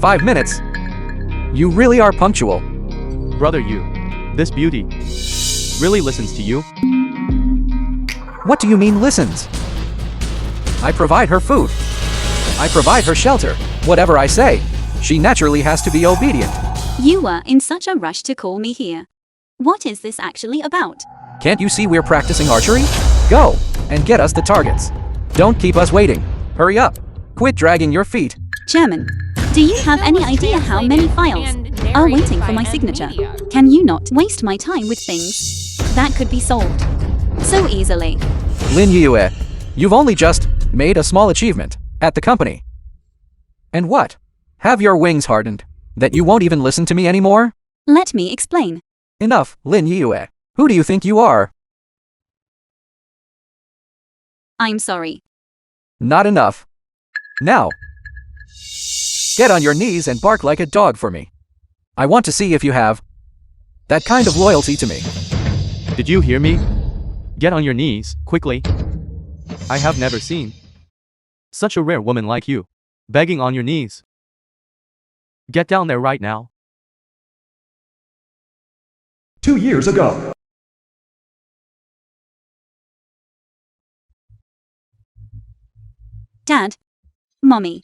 5 minutes? You really are punctual. Brother you, this beauty really listens to you? What do you mean listens? I provide her food. I provide her shelter. Whatever I say, she naturally has to be obedient. You were in such a rush to call me here. What is this actually about? Can't you see we're practicing archery? Go, and get us the targets. Don't keep us waiting. Hurry up. Quit dragging your feet. Chairman, do you have any idea how many files are waiting for my signature? Can you not waste my time with things that could be solved so easily? Lin Yue, you've only just made a small achievement at the company. And what? Have your wings hardened that you won't even listen to me anymore? Let me explain. Enough, Lin Yue. Who do you think you are? I'm sorry. Not enough. Now, get on your knees and bark like a dog for me. I want to see if you have that kind of loyalty to me. Did you hear me? Get on your knees, quickly. I have never seen such a rare woman like you, begging on your knees. Get down there right now. 2 years ago. Dad. Mommy.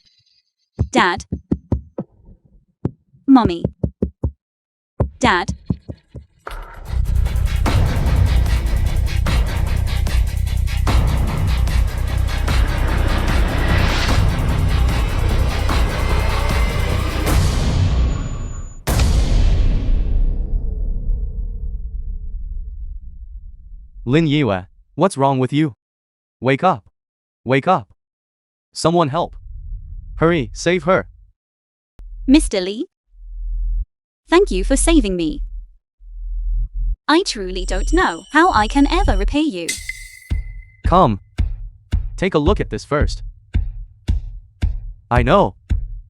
Dad. Mommy. Dad. Lin Yue, what's wrong with you? Wake up. Wake up. Someone help. Hurry, save her. Mr. Lee? Thank you for saving me. I truly don't know how I can ever repay you. Come. Take a look at this first. I know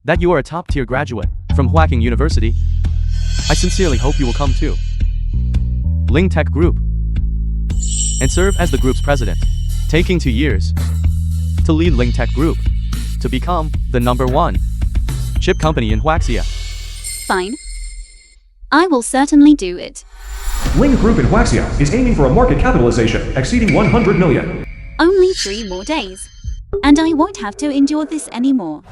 that you are a top-tier graduate from Hwacking University. I sincerely hope you will come to Ling Tech Group and serve as the group's president, taking 2 years to lead Ling Tech Group to become the #1 chip company in Huaxia. Fine. I will certainly do it. Ling Group in Huaxia is aiming for a market capitalization exceeding 100 million. Only 3 more days. And I won't have to endure this anymore.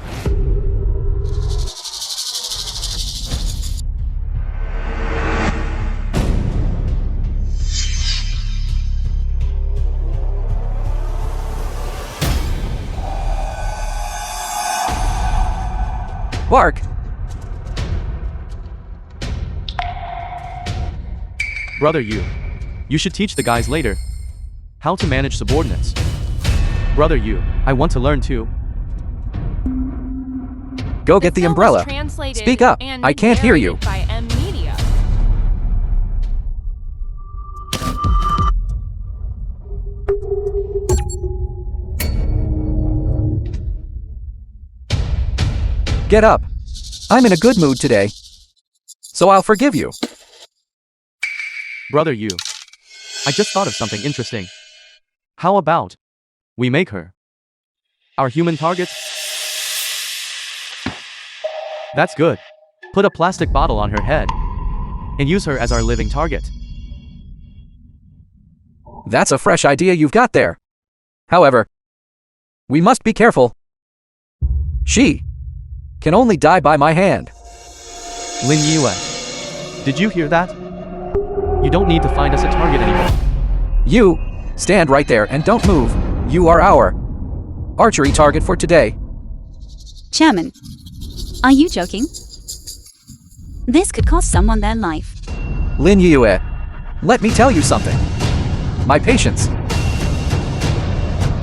Bark! Brother you should teach the guys later how to manage subordinates. Brother I want to learn too. Go get the umbrella. Speak up, I can't hear you. Get up. I'm in a good mood today, so I'll forgive you. Brother I just thought of something interesting. How about we make her our human target? That's good. Put a plastic bottle on her head and use her as our living target. That's a fresh idea you've got there. However, we must be careful. She can only die by my hand. Lin Yue, did you hear that? You don't need to find us a target anymore. You, stand right there and don't move. You are our archery target for today. Chairman, are you joking? This could cost someone their life. Lin Yue, let me tell you something. My patience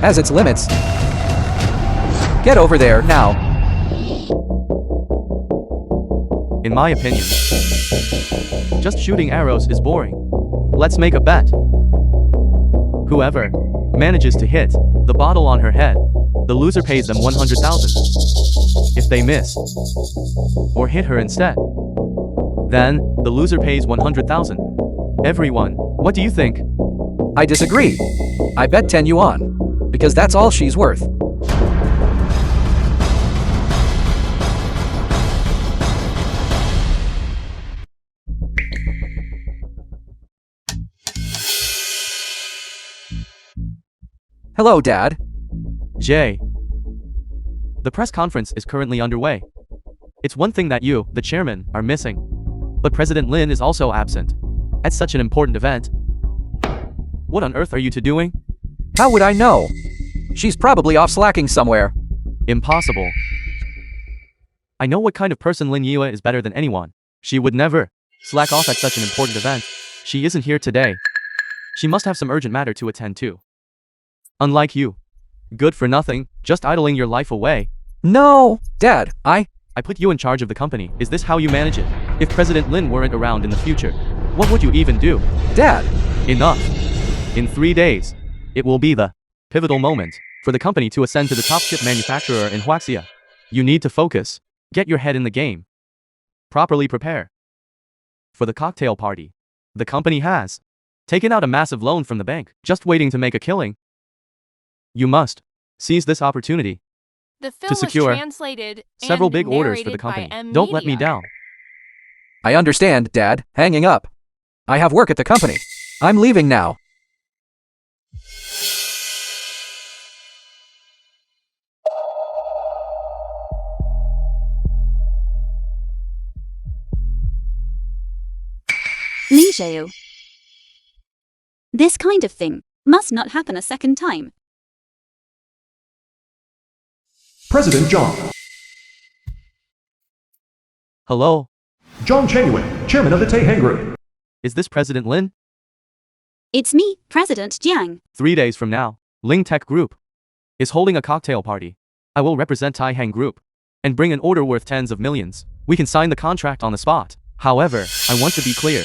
has its limits. Get over there now. In my opinion, just shooting arrows is boring. Let's make a bet. Whoever manages to hit the bottle on her head, the loser pays them 100,000. If they miss or hit her instead, then the loser pays 100,000. Everyone, what do you think? I disagree. I bet 10 yuan, because that's all she's worth. Hello, Dad. Jay. The press conference is currently underway. It's one thing that you, the chairman, are missing. But President Lin is also absent. At such an important event. What on earth are you two doing? How would I know? She's probably off slacking somewhere. Impossible. I know what kind of person Lin Yue is better than anyone. She would never slack off at such an important event. She isn't here today. She must have some urgent matter to attend to. Unlike you. Good for nothing, just idling your life away. No, Dad, I put you in charge of the company. Is this how you manage it? If President Lin weren't around in the future, what would you even do? Dad. Enough. In 3 days, it will be the pivotal moment for the company to ascend to the top chip manufacturer in Huaxia. You need to focus. Get your head in the game. Properly prepare for the cocktail party. The company has taken out a massive loan from the bank, just waiting to make a killing. You must seize this opportunity The film to secure was translated several and big orders for the narrated by company. M Don't let me Media. down. I understand, Dad. Hanging up. I have work at the company. I'm leaving now. Li Xiao. This kind of thing must not happen a second time. President Zhang. Hello? Zhang Chengyue, chairman of the Taiheng Group. Is this President Lin? It's me, President Jiang. 3 days from now, Ling Tech Group is holding a cocktail party. I will represent Taiheng Group and bring an order worth tens of millions. We can sign the contract on the spot. However, I want to be clear.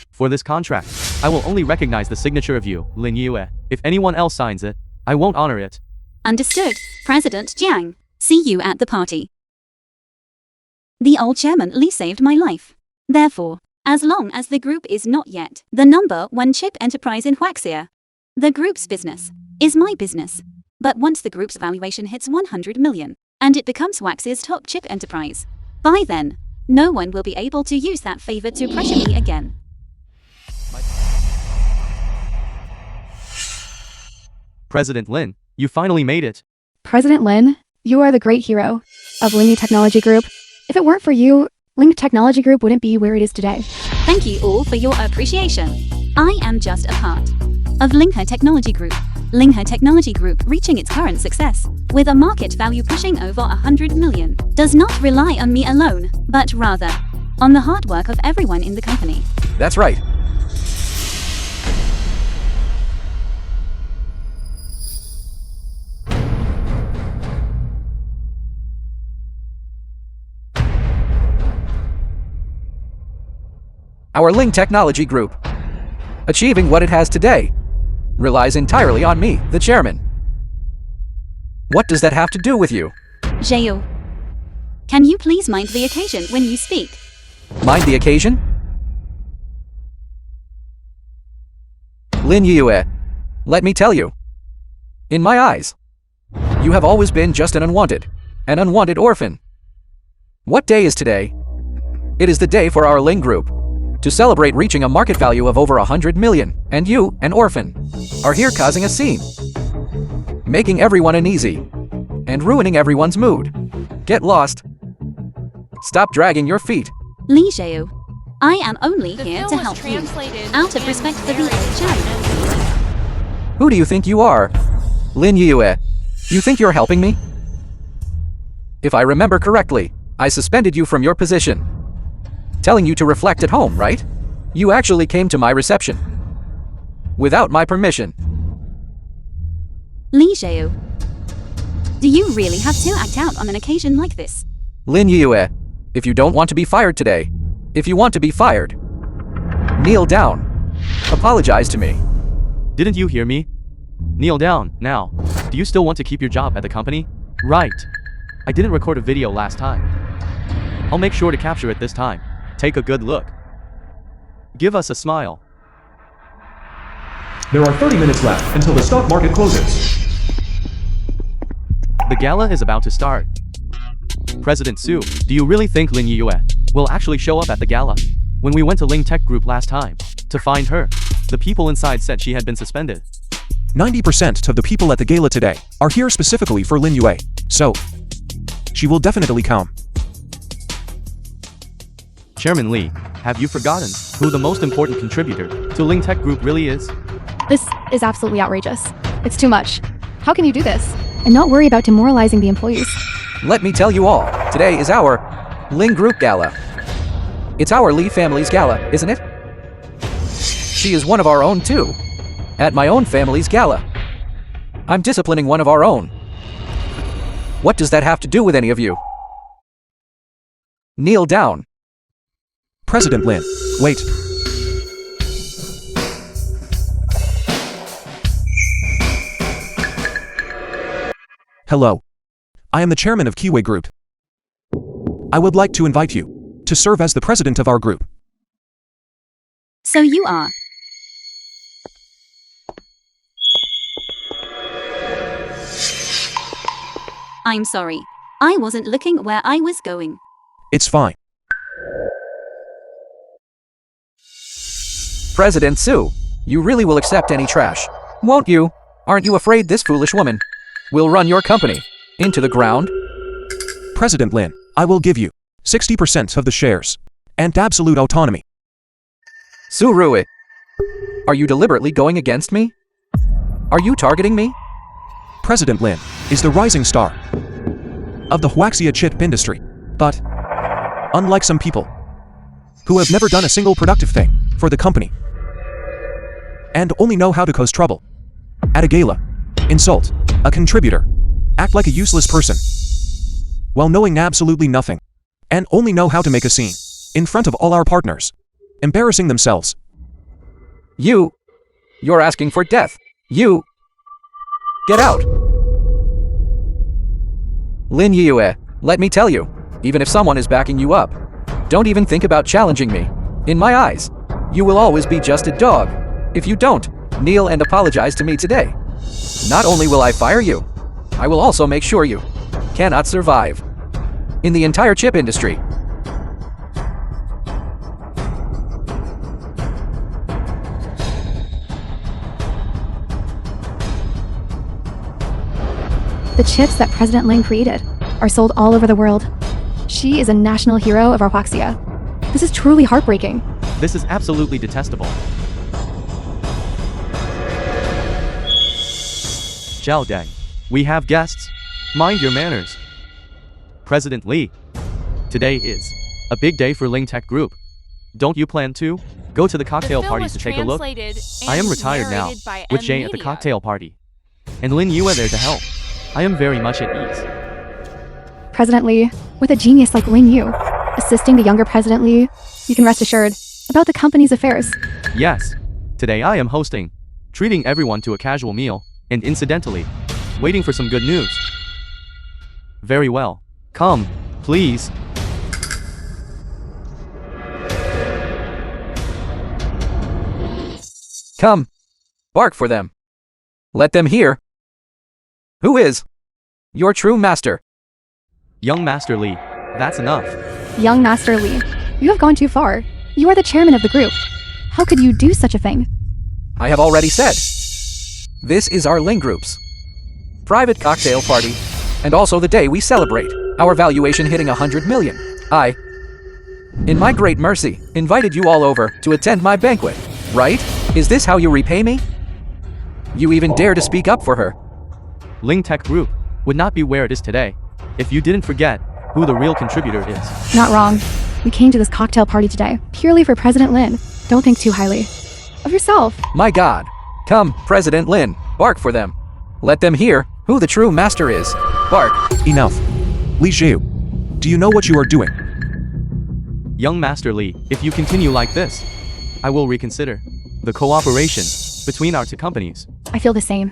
For this contract, I will only recognize the signature of you, Lin Yue. If anyone else signs it, I won't honor it. Understood, President Jiang. See you at the party. The old chairman Li saved my life. Therefore, as long as the group is not yet the number one chip enterprise in Huaxia, the group's business is my business. But once the group's valuation hits 100 million, and it becomes Huaxia's top chip enterprise, by then, no one will be able to use that favor to pressure me again. President Lin, you finally made it. President Lin, you are the great hero of Ling Technology Group. If it weren't for you, Ling Technology Group wouldn't be where it is today. Thank you all for your appreciation. I am just a part of Linghe Technology Group. Linghe Technology Group reaching its current success, with a market value pushing over 100 million, does not rely on me alone, but rather on the hard work of everyone in the company. That's right. Our Ling Technology Group, achieving what it has today, relies entirely on me, the chairman. What does that have to do with you? Xiao, can you please mind the occasion when you speak? Mind the occasion? Lin Yue, let me tell you. In my eyes, you have always been just an unwanted orphan. What day is today? It is the day for our Ling Group to celebrate reaching a market value of over 100 million, and you, an orphan, are here causing a scene, making everyone uneasy, and ruining everyone's mood. Get lost. Stop dragging your feet. Li Xiao, I am only The here film to was help you, translated out of and respect for the narrated old by chairman. M Media. Who do you think you are? Lin Yue, you think you're helping me? If I remember correctly, I suspended you from your position, telling you to reflect at home, right? You actually came to my reception without my permission. Li Xiao, do you really have to act out on an occasion like this? Lin Yue, if you don't want to be fired today, if you want to be fired, kneel down. Apologize to me. Didn't you hear me? Kneel down, now. Do you still want to keep your job at the company? Right. I didn't record a video last time. I'll make sure to capture it this time. Take a good look. Give us a smile. There are 30 minutes left until the stock market closes. The gala is about to start. President Su, do you really think Lin Yue will actually show up at the gala? When we went to Ling Tech Group last time to find her, the people inside said she had been suspended. 90% of the people at the gala today are here specifically for Lin Yue, so she will definitely come. Chairman Lee, have you forgotten who the most important contributor to Ling Tech Group really is? This is absolutely outrageous. It's too much. How can you do this and not worry about demoralizing the employees? Let me tell you all, today is our Ling Group Gala. It's our Lee family's gala, isn't it? She is one of our own too. At my own family's gala. I'm disciplining one of our own. What does that have to do with any of you? Kneel down. President Lin, wait. Hello. I am the chairman of Kiwi Group. I would like to invite you to serve as the president of our group. So you are. I'm sorry. I wasn't looking where I was going. It's fine. President Su, you really will accept any trash, won't you? Aren't you afraid this foolish woman will run your company into the ground? President Lin, I will give you 60% of the shares and absolute autonomy. Su Rui, are you deliberately going against me? Are you targeting me? President Lin is the rising star of the Huaxia chip industry, but unlike some people who have never done a single productive thing for the company and only know how to cause trouble at a gala, insult a contributor, act like a useless person while knowing absolutely nothing and only know how to make a scene in front of all our partners, embarrassing themselves. You're asking for death. Get out. Lin Yue, let me tell you, even if someone is backing you up, don't even think about challenging me. In my eyes, you will always be just a dog. If you don't, kneel and apologize to me today. Not only will I fire you, I will also make sure you cannot survive in the entire chip industry. The chips that President Ling created are sold all over the world. She is a national hero of our Huaxia. This is truly heartbreaking. This is absolutely detestable. Zhao Deng, we have guests. Mind your manners. President Lee, today is a big day for Ling Tech Group. Don't you plan to go to the cocktail film party was to take a look? translated I am and retired now, narrated by with M Jay at the Media. cocktail party. And Lin Yue there to help. I am very much at ease. President Lee, with a genius like Ling Yu, assisting the younger President Lee, you can rest assured about the company's affairs. Yes, today I am hosting, treating everyone to a casual meal, and incidentally, waiting for some good news. Very well. Come, please. Come, bark for them. Let them hear. Who is your true master? Young Master Lee, that's enough. Young Master Lee, you have gone too far. You are the chairman of the group. How could you do such a thing? I have already said. This is our Ling Group's private cocktail party, and also the day we celebrate our valuation hitting 100 million. I, in my great mercy, invited you all over to attend my banquet, right? Is this how you repay me? You even dare to speak up for her. Ling Tech Group would not be where it is today if you didn't forget who the real contributor is. Not wrong. We came to this cocktail party today purely for President Lin. Don't think too highly of yourself. My God. Come, President Lin, bark for them. Let them hear who the true master is. Bark. Enough. Li Zhiu, do you know what you are doing? Young Master Lee, if you continue like this, I will reconsider the cooperation between our two companies. I feel the same.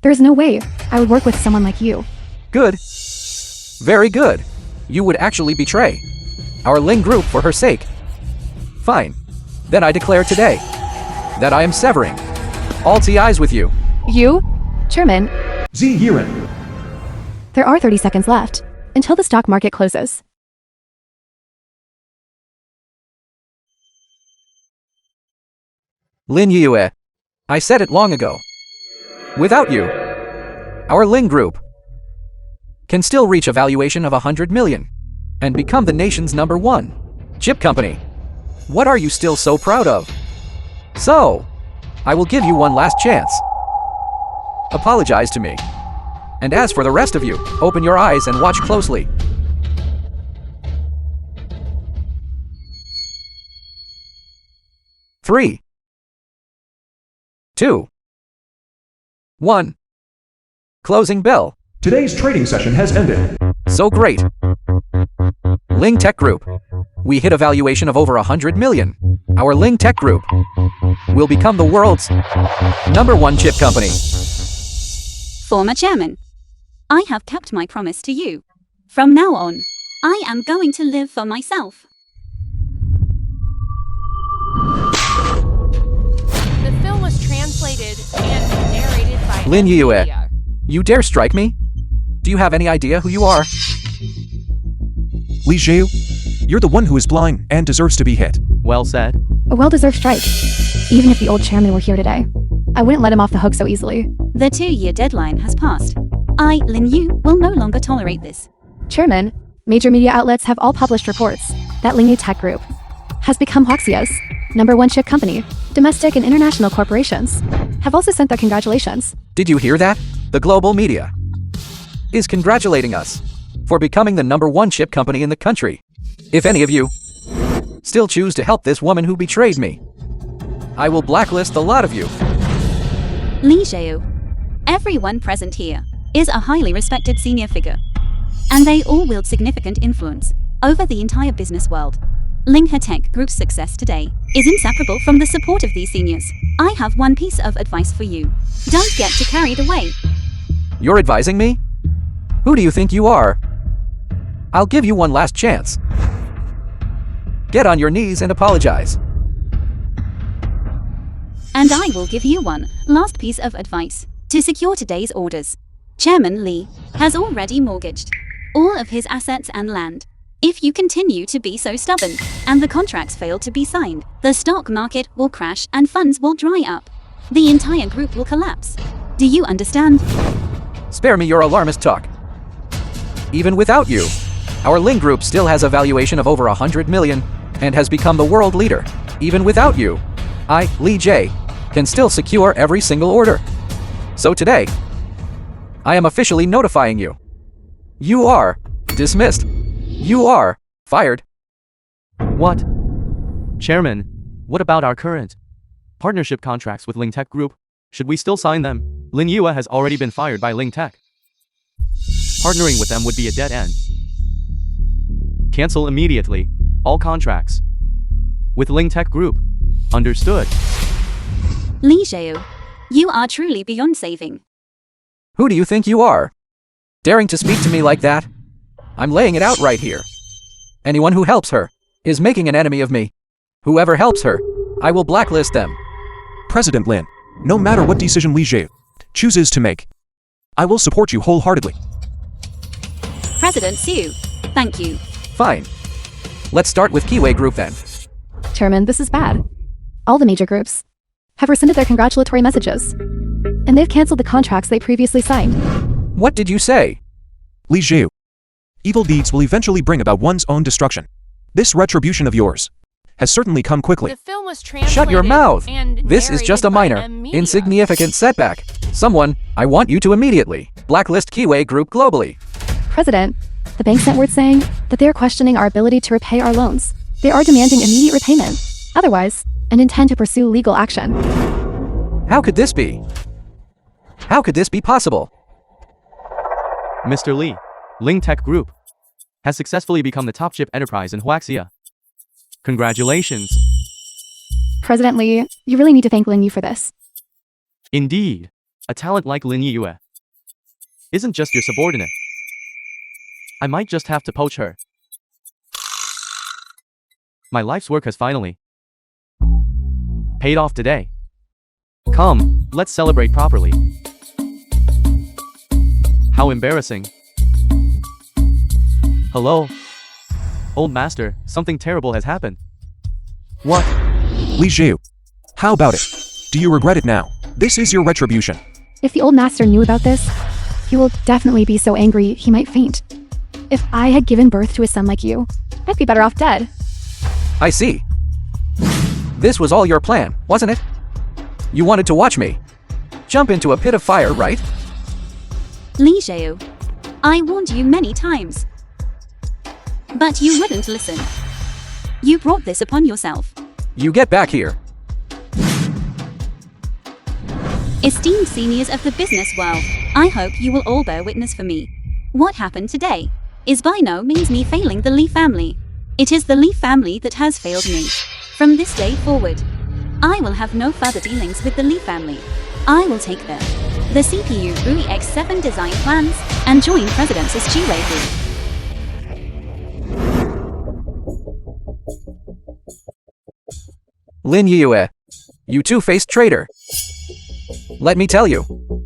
There is no way I would work with someone like you. Good. Very good. You would actually betray our Ling Group for her sake. Fine. Then I declare today that I am severing all ties with you. You? Chairman, Heiress. there are 30 seconds left until the stock market closes. Lin Yue. I said it long ago. Without you, our Ling Group can still reach a valuation of 100 million and become the nation's #1 chip company. What are you still so proud of? So, I will give you one last chance. Apologize to me. And as for the rest of you, open your eyes and watch closely. Three, 2, 1. Closing bell. Today's trading session has ended. So great. Ling Tech Group. We hit a valuation of over 100 million. Our Ling Tech Group will become the world's #1 chip company. Former chairman, I have kept my promise to you. From now on, I am going to live for myself. The film was translated and narrated by Lin Yue. Media. You dare strike me? Do you have any idea who you are? Li Xiu, you're the one who is blind and deserves to be hit. Well said. A well-deserved strike. Even if the old chairman were here today, I wouldn't let him off the hook so easily. The 2-year deadline has passed. I, Lin Yu, will no longer tolerate this. Chairman, major media outlets have all published reports that Ling Tech Group has become Huaxia's #1 chip company. Domestic and international corporations have also sent their congratulations. Did you hear that? The global media is congratulating us for becoming the #1 chip company in the country. If any of you still choose to help this woman who betrayed me, I will blacklist the lot of you. Li Xiao. Everyone present here is a highly respected senior figure, and they all wield significant influence over the entire business world. Ling Tech Group's success today is inseparable from the support of these seniors. I have one piece of advice for you. Don't get too carried away. You're advising me? Who do you think you are? I'll give you one last chance. Get on your knees and apologize. And I will give you one last piece of advice. To secure today's orders, Chairman Li has already mortgaged all of his assets and land. If you continue to be so stubborn and the contracts fail to be signed, the stock market will crash and funds will dry up. The entire group will collapse. Do you understand? Spare me your alarmist talk. Even without you, our Ling Group still has a valuation of over 100 million and has become the world leader. Even without you, I, Li J, can still secure every single order. So today, I am officially notifying you. You are dismissed. You are fired. What? Chairman, what about our current partnership contracts with Ling Tech Group? Should we still sign them? Lin Yue has already been fired by Ling Tech. Partnering with them would be a dead end. Cancel immediately all contracts with Ling Tech Group. Understood. Li Xiao, you are truly beyond saving. Who do you think you are? Daring to speak to me like that? I'm laying it out right here. Anyone who helps her is making an enemy of me. Whoever helps her, I will blacklist them. President Lin, no matter what decision Li Xiu chooses to make, I will support you wholeheartedly. President Xu, thank you. Fine. Let's start with Keyway Group then. Chairman, this is bad. All the major groups have rescinded their congratulatory messages, and they've canceled the contracts they previously signed. What did you say? Li Xiu, evil deeds will eventually bring about one's own destruction. This retribution of yours has certainly come quickly. The film was translated Shut your mouth! and This is just a narrated by minor, Media. insignificant setback. Someone, I want you to immediately blacklist Keyway Group globally. President, the bank sent word saying that they are questioning our ability to repay our loans. They are demanding immediate repayment, otherwise, and intend to pursue legal action. How could this be? How could this be possible? Mr. Li, Ling Tech Group has successfully become the top chip enterprise in Huaxia. Congratulations. President Li, you really need to thank Lin Yu for this. Indeed, a talent like Lin Yue isn't just your subordinate. I might just have to poach her. My life's work has finally paid off today. Come, let's celebrate properly. How embarrassing. Hello? Old master, something terrible has happened. What? Li Xiu, how about it? Do you regret it now? This is your retribution. If the old master knew about this, he will definitely be so angry he might faint. If I had given birth to a son like you, I'd be better off dead. I see. This was all your plan, wasn't it? You wanted to watch me jump into a pit of fire, right? Li Xiao, I warned you many times. But you wouldn't listen. You brought this upon yourself. You get back here. Esteemed seniors of the business world, I hope you will all bear witness for me. What happened today is by no means me failing the Li family. It is the Li family that has failed me. From this day forward, I will have no further dealings with the Li family. I will take the CPU Bui X7 design plans and join President's G-Ray Group. Lin Yue, you two-faced traitor. Let me tell you,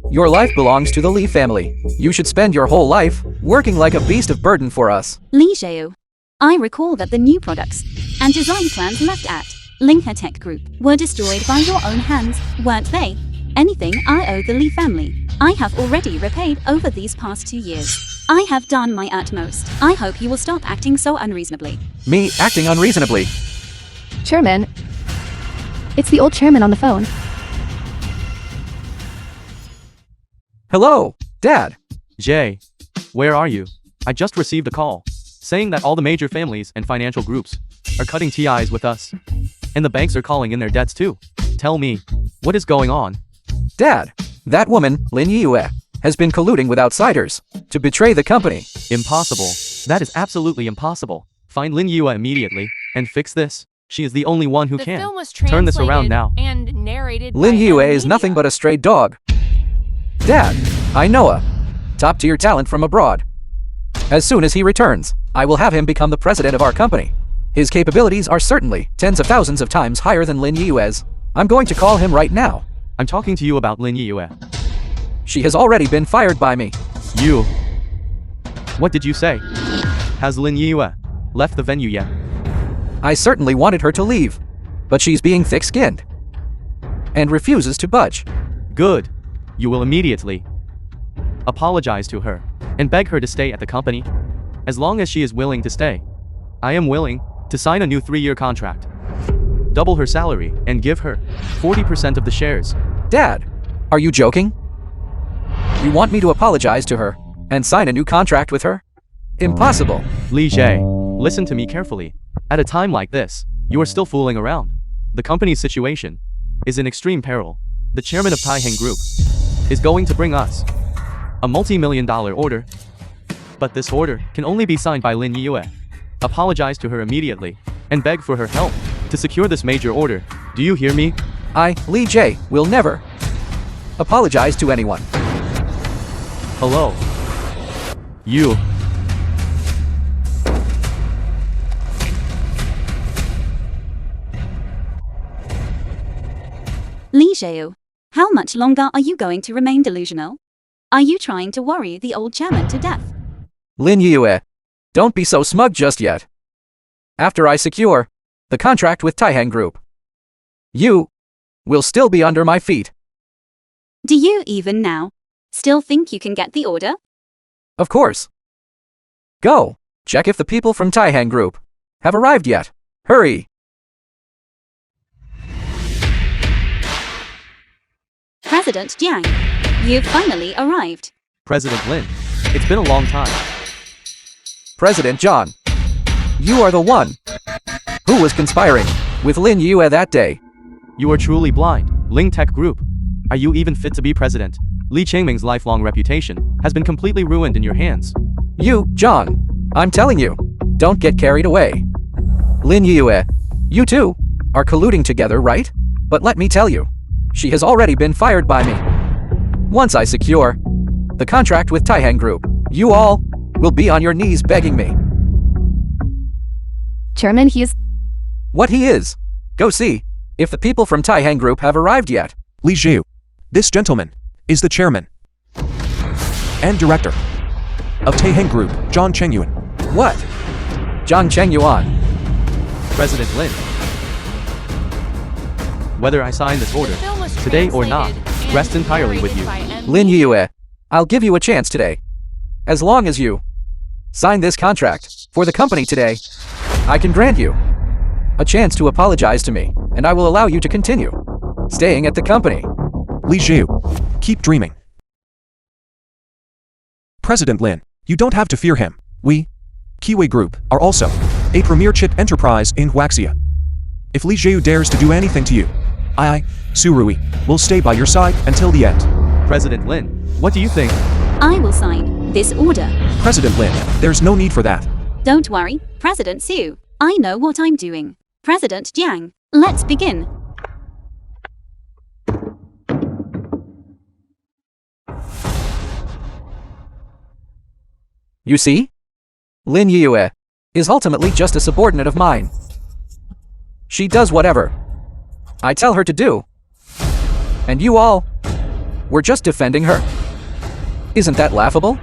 your life belongs to the Li family. You should spend your whole life working like a beast of burden for us. Li Xiao, I recall that the new products and design plans left at Linghe Tech Group were destroyed by your own hands, weren't they? Anything I owe the Li family, I have already repaid over these past 2 years. I have done my utmost. I hope you will stop acting so unreasonably. Me acting unreasonably? Chairman, it's the old chairman on the phone. Hello, Dad. Jay, where are you? I just received a call saying that all the major families and financial groups are cutting TIs with us. And the banks are calling in their debts too. Tell me, what is going on? Dad, that woman, Lin Yue, has been colluding with outsiders to betray the company. Impossible. That is absolutely impossible. Find Lin Yue immediately and fix this. She is the only one who The can. film was Turn this around translated now. and narrated Lin by Yue M is nothing Media. but a stray dog. Dad, I know a top-tier talent from abroad. As soon as he returns, I will have him become the president of our company. His capabilities are certainly tens of thousands of times higher than Lin Yue's. I'm going to call him right now. I'm talking to you about Lin Yue. She has already been fired by me. You. What did you say? Has Lin Yue left the venue yet? I certainly wanted her to leave, but she's being thick-skinned and refuses to budge. Good. You will immediately apologize to her and beg her to stay at the company. As long as she is willing to stay, I am willing to sign a new 3-year contract. Double her salary and give her 40% of the shares. Dad, are you joking? You want me to apologize to her and sign a new contract with her? Impossible. Li Jie, listen to me carefully. At a time like this, you are still fooling around. The company's situation is in extreme peril. The chairman of Taiheng Group is going to bring us a multi-million-dollar order. But this order can only be signed by Lin Yue. Apologize to her immediately and beg for her help to secure this major order. Do you hear me? I, Li Jie, will never apologize to anyone. Hello? You. Li Xiao, how much longer are you going to remain delusional? Are you trying to worry the old chairman to death? Lin Yue, don't be so smug just yet. After I secure the contract with Taiheng Group, you will still be under my feet. Do you even now still think you can get the order? Of course. Go, check if the people from Taiheng Group have arrived yet. Hurry. President Jiang, you've finally arrived. President Lin, it's been a long time. President John, you are the one who was conspiring with Lin Yue that day. You are truly blind. Ling Tech Group. Are you even fit to be president? Li Changming's lifelong reputation has been completely ruined in your hands. You, John, I'm telling you, don't get carried away. Lin Yue, you two are colluding together, right? But let me tell you, she has already been fired by me. Once I secure the contract with Taiheng Group, you all will be on your knees begging me. Chairman, he is... What he is? Go see if the people from Taiheng Group have arrived yet. Li Zhu, this gentleman is the chairman and director of Taiheng Group, Zhang Chengyuan. What? Zhang Chengyuan. President Lin. Whether I sign this order The film was today or not translated rests entirely with you. Lin Yue, I'll give you a chance today. As long as you sign this contract for the company today, I can grant you a chance to apologize to me, and I will allow you to continue staying at the company. Li Jiu, keep dreaming. President Lin, you don't have to fear him. We, Kiwi Group, are also a premier chip enterprise in Huaxia. If Li Jiu dares to do anything to you, I, Surui, will stay by your side until the end. President Lin, what do you think? I will sign this order. President Lin, there's no need for that. Don't worry, President Su. I know what I'm doing. President Jiang, let's begin. You see? Lin Yue is ultimately just a subordinate of mine. She does whatever I tell her to do. And you all were just defending her. Isn't that laughable?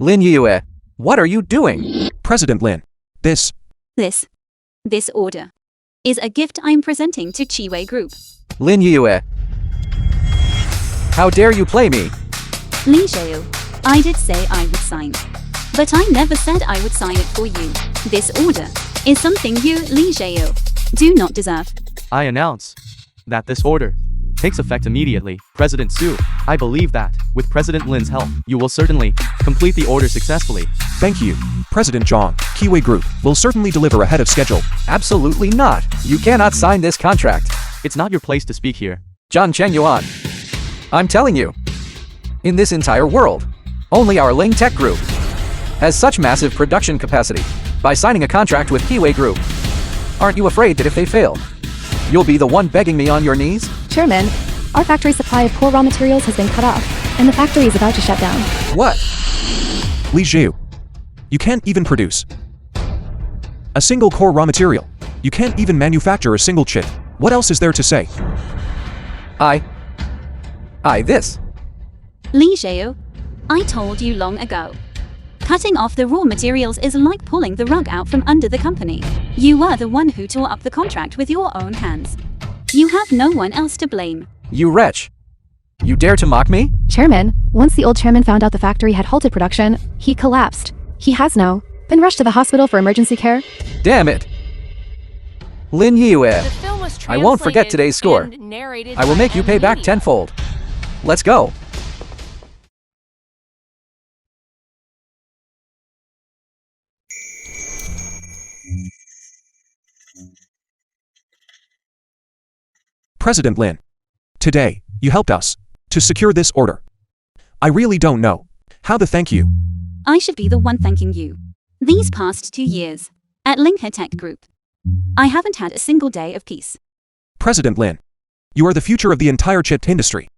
Lin Yue, what are you doing? President Lin, this This order is a gift I'm presenting to Chiwei Group. Lin Yue, how dare you play me? Li Xiao, I did say I would sign. But I never said I would sign it for you. This order is something you, Li Xiao, do not deserve. I announce that this order takes effect immediately. President Su, I believe that, with President Lin's help, you will certainly complete the order successfully. thank you, President Zhang. Kiwi Group will certainly deliver ahead of schedule. Absolutely not. You cannot sign this contract. It's not your place to speak here. Zhang Chengyuan, I'm telling you, in this entire world, only our Ling Tech Group has such massive production capacity. By signing a contract with Kiwi Group, aren't you afraid that if they fail, you'll be the one begging me on your knees? Chairman, our factory supply of core raw materials has been cut off, and the factory is about to shut down. What? Li Jiu, you can't even produce a single core raw material. You can't even manufacture a single chip. What else is there to say? This. Li Xiao, I told you long ago. Cutting off the raw materials is like pulling the rug out from under the company. You were the one who tore up the contract with your own hands. You have no one else to blame. You wretch. You dare to mock me? Chairman, once the old chairman found out the factory had halted production, he collapsed. He has now been rushed to the hospital for emergency care. Damn it. Lin Yue, The film was I won't forget translated today's score. and narrated I will by make you pay back Media. tenfold. Let's go. President Lin, today, you helped us to secure this order. I really don't know how to thank you. I should be the one thanking you. These past 2 years, at Linghe Tech Group, I haven't had a single day of peace. President Lin, you are the future of the entire chip industry.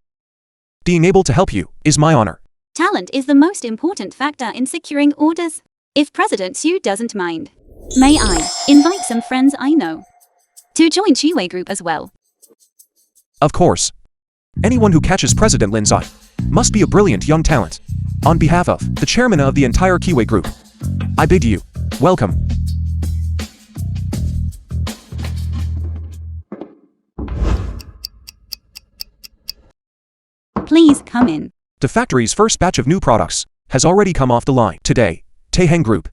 Being able to help you is my honor. Talent is the most important factor in securing orders. If President Xu doesn't mind, may I invite some friends I know to join Chiwei Group as well? Of course. Anyone who catches President Lin's eye must be a brilliant young talent. On behalf of the chairman of the entire Kiwi Group, I bid you welcome. Please come in. The factory's first batch of new products has already come off the line. Today, Taiheng Group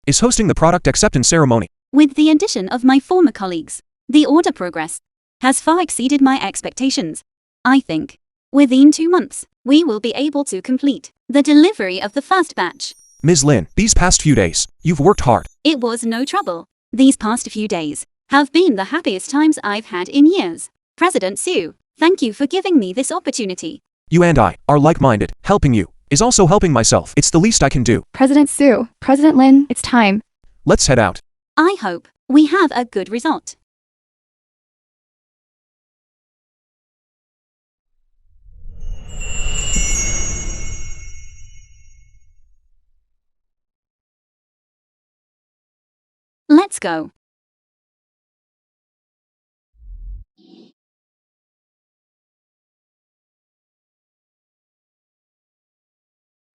is hosting the product acceptance ceremony. With the addition of my former colleagues, the order progress has far exceeded my expectations. I think within 2 months, we will be able to complete the delivery of the first batch. Ms. Lin, these past few days, you've worked hard. It was no trouble. These past few days have been the happiest times I've had in years. President Su, thank you for giving me this opportunity. You and I are like-minded. Helping you is also helping myself. It's the least I can do. President Su, President Lin, it's time. Let's head out. I hope we have a good result. Let's go.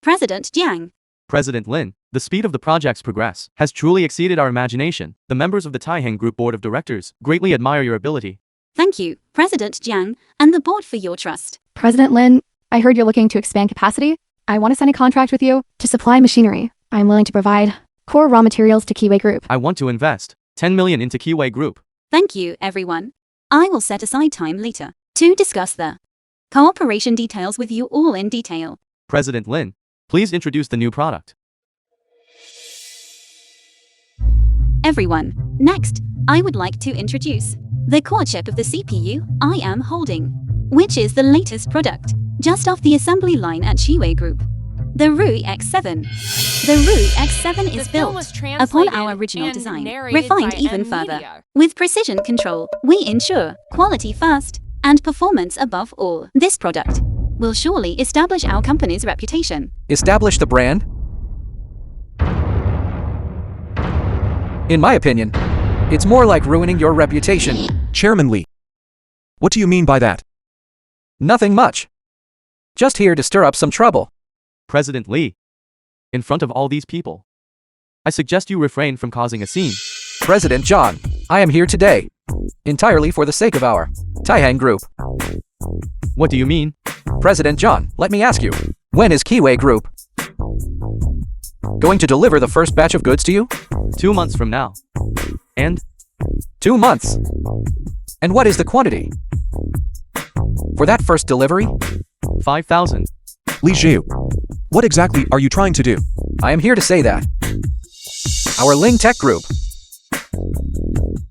President Jiang. President Lin, the speed of the project's progress has truly exceeded our imagination. The members of the Taiheng Group Board of Directors greatly admire your ability. Thank you, President Jiang, and the board for your trust. President Lin, I heard you're looking to expand capacity. I want to sign a contract with you to supply machinery. I'm willing to provide core raw materials to Keyway Group. I want to invest 10 million into Keyway Group. Thank you, everyone. I will set aside time later to discuss the cooperation details with you all in detail. President Lin, please introduce the new product. Everyone, next, I would like to introduce the core chip of the CPU I am holding, which is the latest product, just off the assembly line at Keyway Group. The Rui X7. The Rui X7 is built upon our original design, refined even further. With precision control, we ensure quality first and performance above all. This product will surely establish our company's reputation. Establish the brand? In my opinion, it's more like ruining your reputation. Chairman Lee. What do you mean by that? Nothing much. Just here to stir up some trouble. President Lee, in front of all these people, I suggest you refrain from causing a scene. President John, I am here today, entirely for the sake of our Taiheng Group. What do you mean? President John, let me ask you, when is Keyway Group going to deliver the first batch of goods to you? 2 months from now. And 2 months. And what is the quantity for that first delivery? 5,000. Li Jiu. What exactly are you trying to do? I am here to say that our Ling Tech Group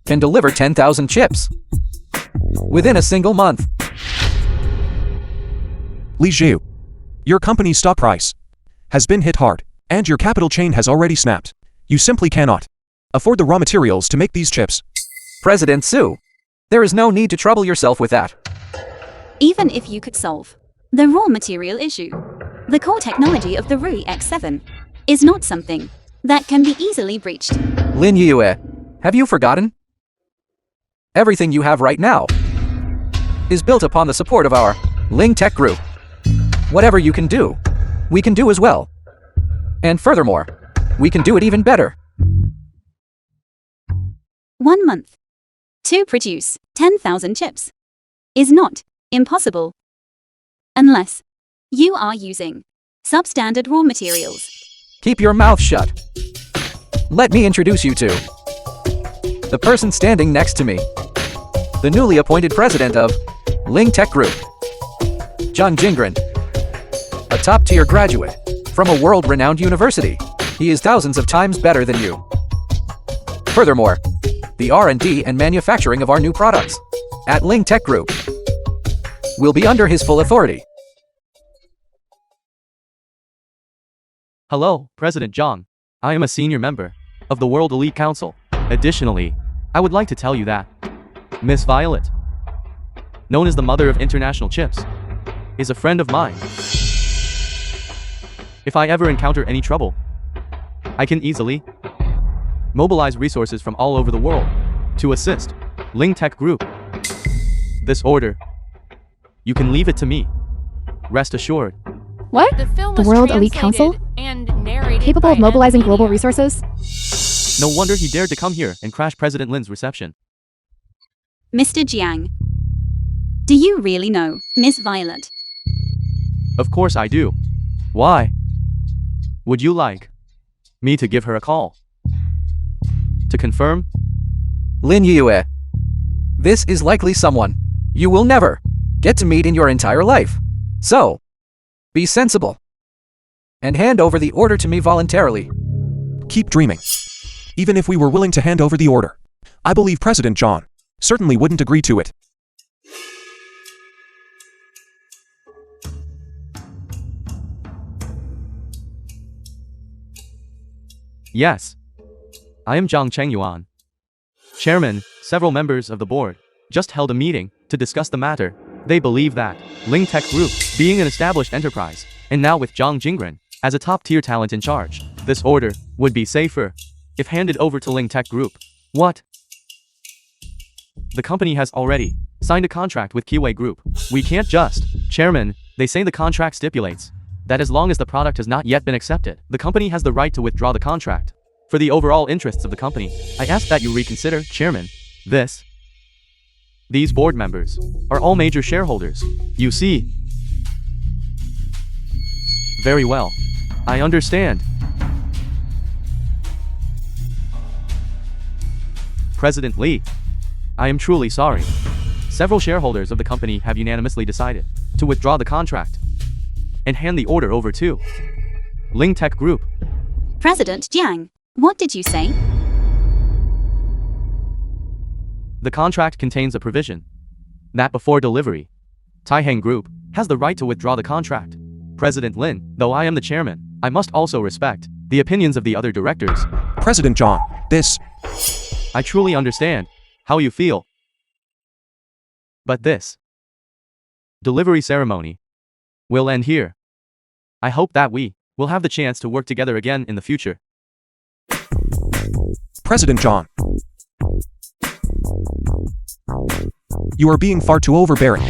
can deliver 10,000 chips within a single month. Li Jiu. Your company's stock price has been hit hard, and your capital chain has already snapped. You simply cannot afford the raw materials to make these chips. President Su, there is no need to trouble yourself with that. Even if you could solve the raw material issue, the core technology of the Rui X7 is not something that can be easily breached. Lin Yue, have you forgotten? Everything you have right now is built upon the support of our Ling Tech Group. Whatever you can do, we can do as well. And furthermore, we can do it even better. 1 month to produce 10,000 chips is not impossible unless you are using substandard raw materials. Keep your mouth shut. Let me introduce you to the person standing next to me, the newly appointed president of Ling Tech Group, Zhang Jingren, a top-tier graduate from a world-renowned university. He is thousands of times better than you. Furthermore, the R&D and manufacturing of our new products at Ling Tech Group will be under his full authority. Hello, President Zhang. I am a senior member of the World Elite Council. Additionally, I would like to tell you that Miss Violet, known as the mother of international chips, is a friend of mine. If I ever encounter any trouble, I can easily mobilize resources from all over the world to assist Ling Tech Group. This order, you can leave it to me. Rest assured. What? The film The was World Elite translated Council? and narrated Capable by of mobilizing Media. global resources? No wonder he dared to come here and crash President Lin's reception. Mr. Jiang, do you really know Miss Violet? Of course I do. Why? Would you like me to give her a call? To confirm? Lin Yue, this is likely someone you will never get to meet in your entire life. So, be sensible and hand over the order to me voluntarily. Keep dreaming. Even if we were willing to hand over the order, I believe President John certainly wouldn't agree to it. Yes. I am Zhang Chengyuan. Chairman, several members of the board just held a meeting to discuss the matter. They believe that Ling Tech Group, being an established enterprise, and now with Zhang Jingren as a top-tier talent in charge, this order would be safer if handed over to Ling Tech Group. What? The company has already signed a contract with Keyway Group. We can't just. Chairman, they say the contract stipulates that as long as the product has not yet been accepted, the company has the right to withdraw the contract. For the overall interests of the company, I ask that you reconsider, Chairman. These board members are all major shareholders. You see. Very well. I understand. President Lee, I am truly sorry. Several shareholders of the company have unanimously decided to withdraw the contract and hand the order over to Ling Tech Group. President Jiang, what did you say? The contract contains a provision that before delivery, Taihang Group has the right to withdraw the contract. President Lin, though I am the chairman, I must also respect the opinions of the other directors. President John, this. I truly understand how you feel. But this delivery ceremony will end here. I hope that we will have the chance to work together again in the future. President John. You are being far too overbearing.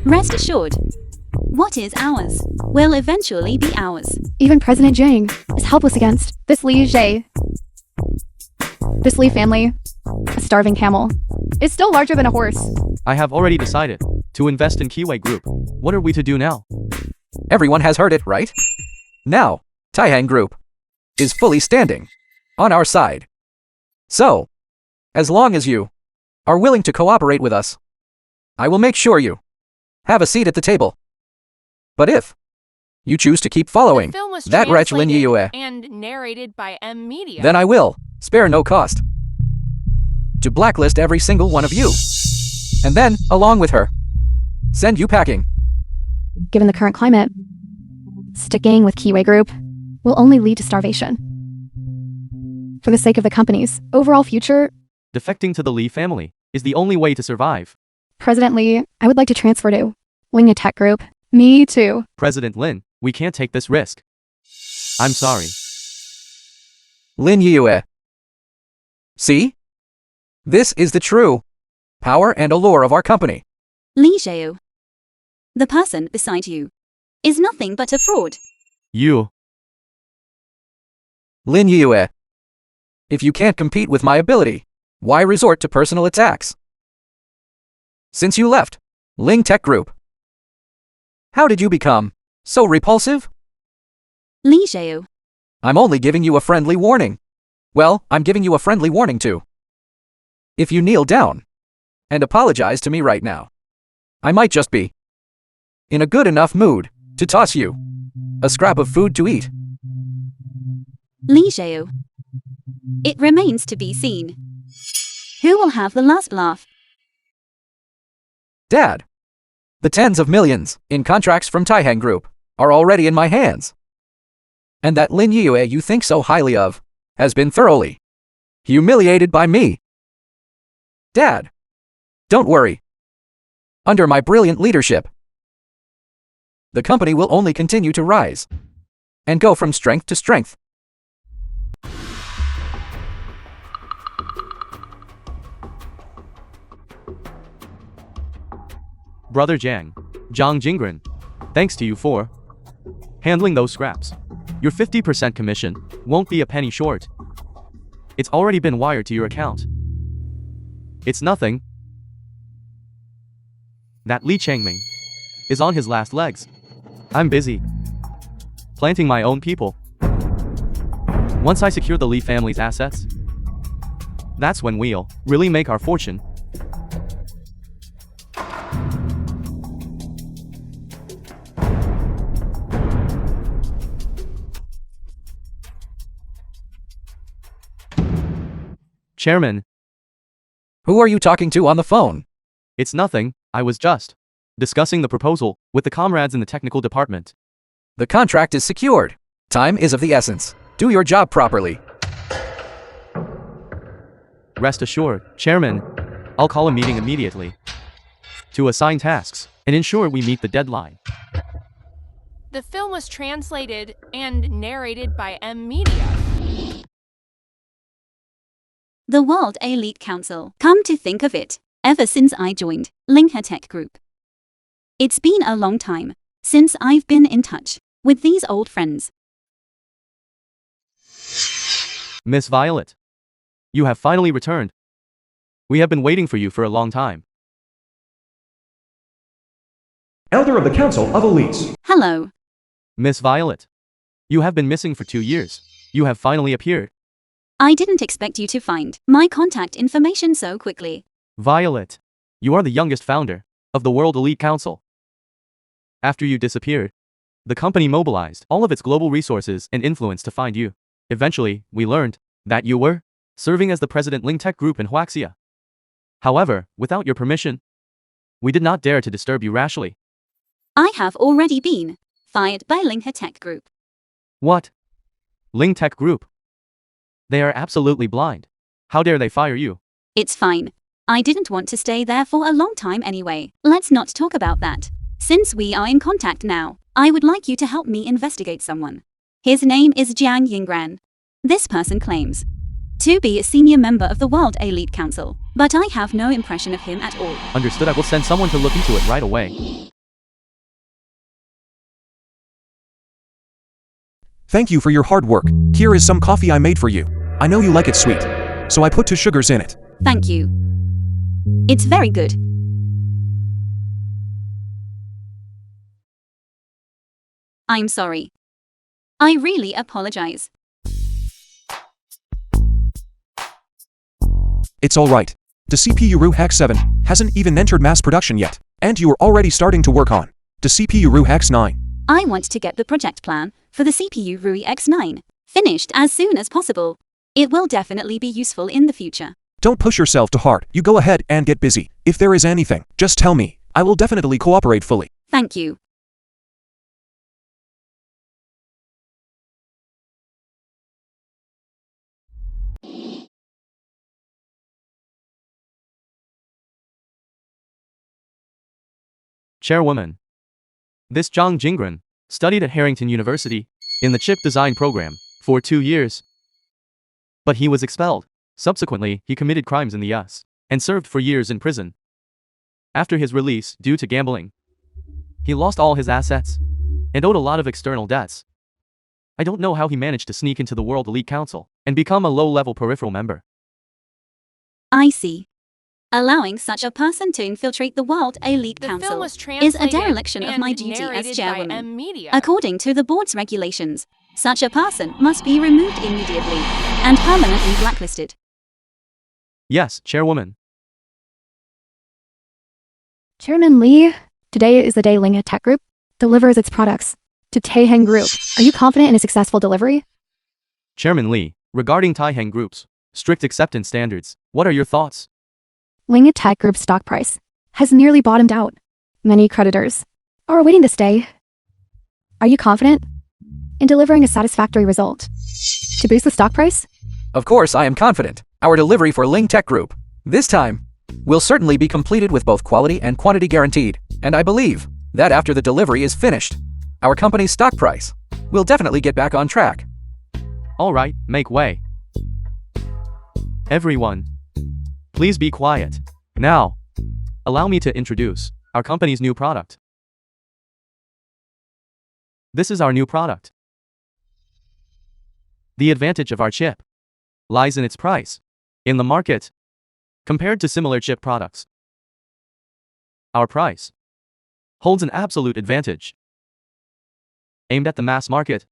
Rest assured, what is ours will eventually be ours. Even President Jiang is helpless against this Li Jie. This Li family, a starving camel, is still larger than a horse. I have already decided to invest in Kiwei Group. What are we to do now? Everyone has heard it, right? Now, Taihang Group is fully standing on our side. So, as long as you are willing to cooperate with us, I will make sure you have a seat at the table. But if you choose to keep following The film was that wretch Lin translated Yue, and narrated by M Media. then I will spare no cost to blacklist every single one of you. And then, along with her, send you packing. Given the current climate, sticking with Kiwei Group will only lead to starvation. For the sake of the company's overall future, Defecting to the Lee family is the only way to survive. President Lee, I would like to transfer to Ling Tech Group. Me too. President Lin, we can't take this risk. I'm sorry. Lin Yue. See? This is the true power and allure of our company. Li Xiao, the person beside you, is nothing but a fraud. You. Lin Yue. If you can't compete with my ability, why resort to personal attacks? Since you left Ling Tech Group, how did you become so repulsive? Li Xiao, I'm only giving you a friendly warning. Well, I'm giving you a friendly warning too. If you kneel down and apologize to me right now, I might just be in a good enough mood to toss you a scrap of food to eat. Li Xiao. It remains to be seen. Who will have the last laugh? Dad, the tens of millions in contracts from Taihang Group are already in my hands. And that Lin Yue you think so highly of has been thoroughly humiliated by me. Dad, don't worry. Under my brilliant leadership, the company will only continue to rise and go from strength to strength. Brother Jiang, Zhang Jingren, thanks to you for handling those scraps. Your 50% commission won't be a penny short. It's already been wired to your account. It's nothing. That Li Changming is on his last legs. I'm busy planting my own people. Once I secure the Li family's assets, that's when we'll really make our fortune. Chairman, Who are you talking to on the phone? it's nothing. I was just discussing the proposal with the comrades in the technical department. The contract is secured. Time is of the essence. Do your job properly. Rest assured, Chairman, I'll call a meeting immediately to assign tasks and ensure we meet the deadline. The film was translated and narrated by M Media. The World Elite Council. Come to think of it, ever since I joined Ling Tech Group, it's been a long time since I've been in touch with these old friends. Miss Violet, you have finally returned. We have been waiting for you for a long time. Elder of the Council of Elites. Hello. Miss Violet, you have been missing for 2 years. You have finally appeared. I didn't expect you to find my contact information so quickly. Violet, you are the youngest founder of the World Elite Council. After you disappeared, the company mobilized all of its global resources and influence to find you. Eventually, we learned that you were serving as the president Ling Tech Group in Huaxia. However, without your permission, we did not dare to disturb you rashly. I have already been fired by Ling Tech Group. What? Ling Tech Group? They are absolutely blind. How dare they fire you? It's fine. I didn't want to stay there for a long time anyway. Let's not talk about that. Since we are in contact now, I would like you to help me investigate someone. His name is Jiang Yingran. This person claims to be a senior member of the World Elite Council, but I have no impression of him at all. Understood. I will send someone to look into it right away. Thank you for your hard work. Here is some coffee I made for you. I know you like it sweet, so I put 2 sugars in it. Thank you. It's very good. I'm sorry. I really apologize. It's alright. The CPU Ru-Hack 7 hasn't even entered mass production yet, and you are already starting to work on the CPU Ru-Hack 9. I want to get the project plan for the CPU Rui X9 finished as soon as possible. It will definitely be useful in the future. Don't push yourself too hard. You go ahead and get busy. If there is anything, just tell me. I will definitely cooperate fully. Thank you. Chairwoman, this Zhang Jingren studied at Harrington University in the chip design program for 2 years. But he was expelled. Subsequently, he committed crimes in the US and served for years in prison. After his release due to gambling, he lost all his assets and owed a lot of external debts. I don't know how he managed to sneak into the World Elite Council and become a low-level peripheral member. I see. Allowing such a person to infiltrate the World Elite The film Council was is a translated dereliction of my and duty as narrated by chairwoman. Media. According to the board's regulations, such a person must be removed immediately and permanently blacklisted. Yes, Chairwoman. Chairman Lee, today is the day Ling Tech Group delivers its products to Taiheng Group. Are you confident in a successful delivery? Chairman Lee, regarding Taiheng Group's strict acceptance standards, what are your thoughts? Ling Tech Group's stock price has nearly bottomed out. Many creditors are awaiting this day. Are you confident in delivering a satisfactory result to boost the stock price? Of course, I am confident. Our delivery for Ling Tech Group, this time, will certainly be completed with both quality and quantity guaranteed, and I believe that after the delivery is finished, our company's stock price will definitely get back on track. All right, make way. Everyone, please be quiet. Now, allow me to introduce our company's new product. This is our new product. The advantage of our chip lies in its price in the market compared to similar chip products. Our price holds an absolute advantage aimed at the mass market.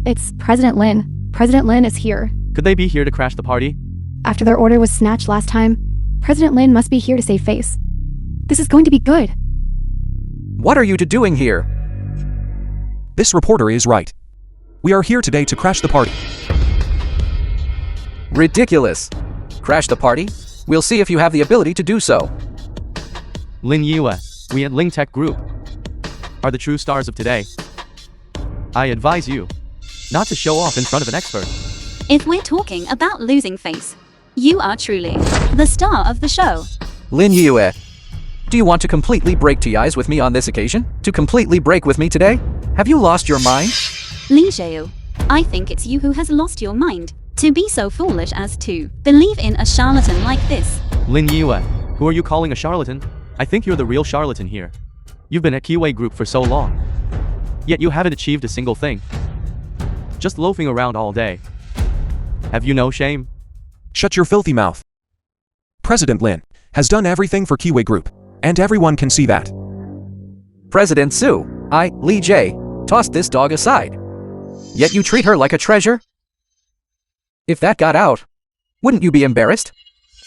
It's President Lin. President Lin is here. Could they be here to crash the party? After their order was snatched last time, President Lin must be here to save face. This is going to be good. What are you two doing here? This reporter is right. We are here today to crash the party. Ridiculous. Crash the party? We'll see if you have the ability to do so. Lin Yue, we at Ling Tech Group are the true stars of today. I advise you not to show off in front of an expert. If we're talking about losing face, you are truly the star of the show. Lin Yue, do you want to completely break ties with me on this occasion? To completely break with me today? Have you lost your mind? Li Xiao, I think it's you who has lost your mind to be so foolish as to believe in a charlatan like this. Lin Yue, who are you calling a charlatan? I think you're the real charlatan here. You've been at Keyway Group for so long. Yet you haven't achieved a single thing. Just loafing around all day. Have you no shame? Shut your filthy mouth. President Lin has done everything for Keyway Group, and everyone can see that. President Sue, Lee J, tossed this dog aside. Yet you treat her like a treasure? If that got out, wouldn't you be embarrassed?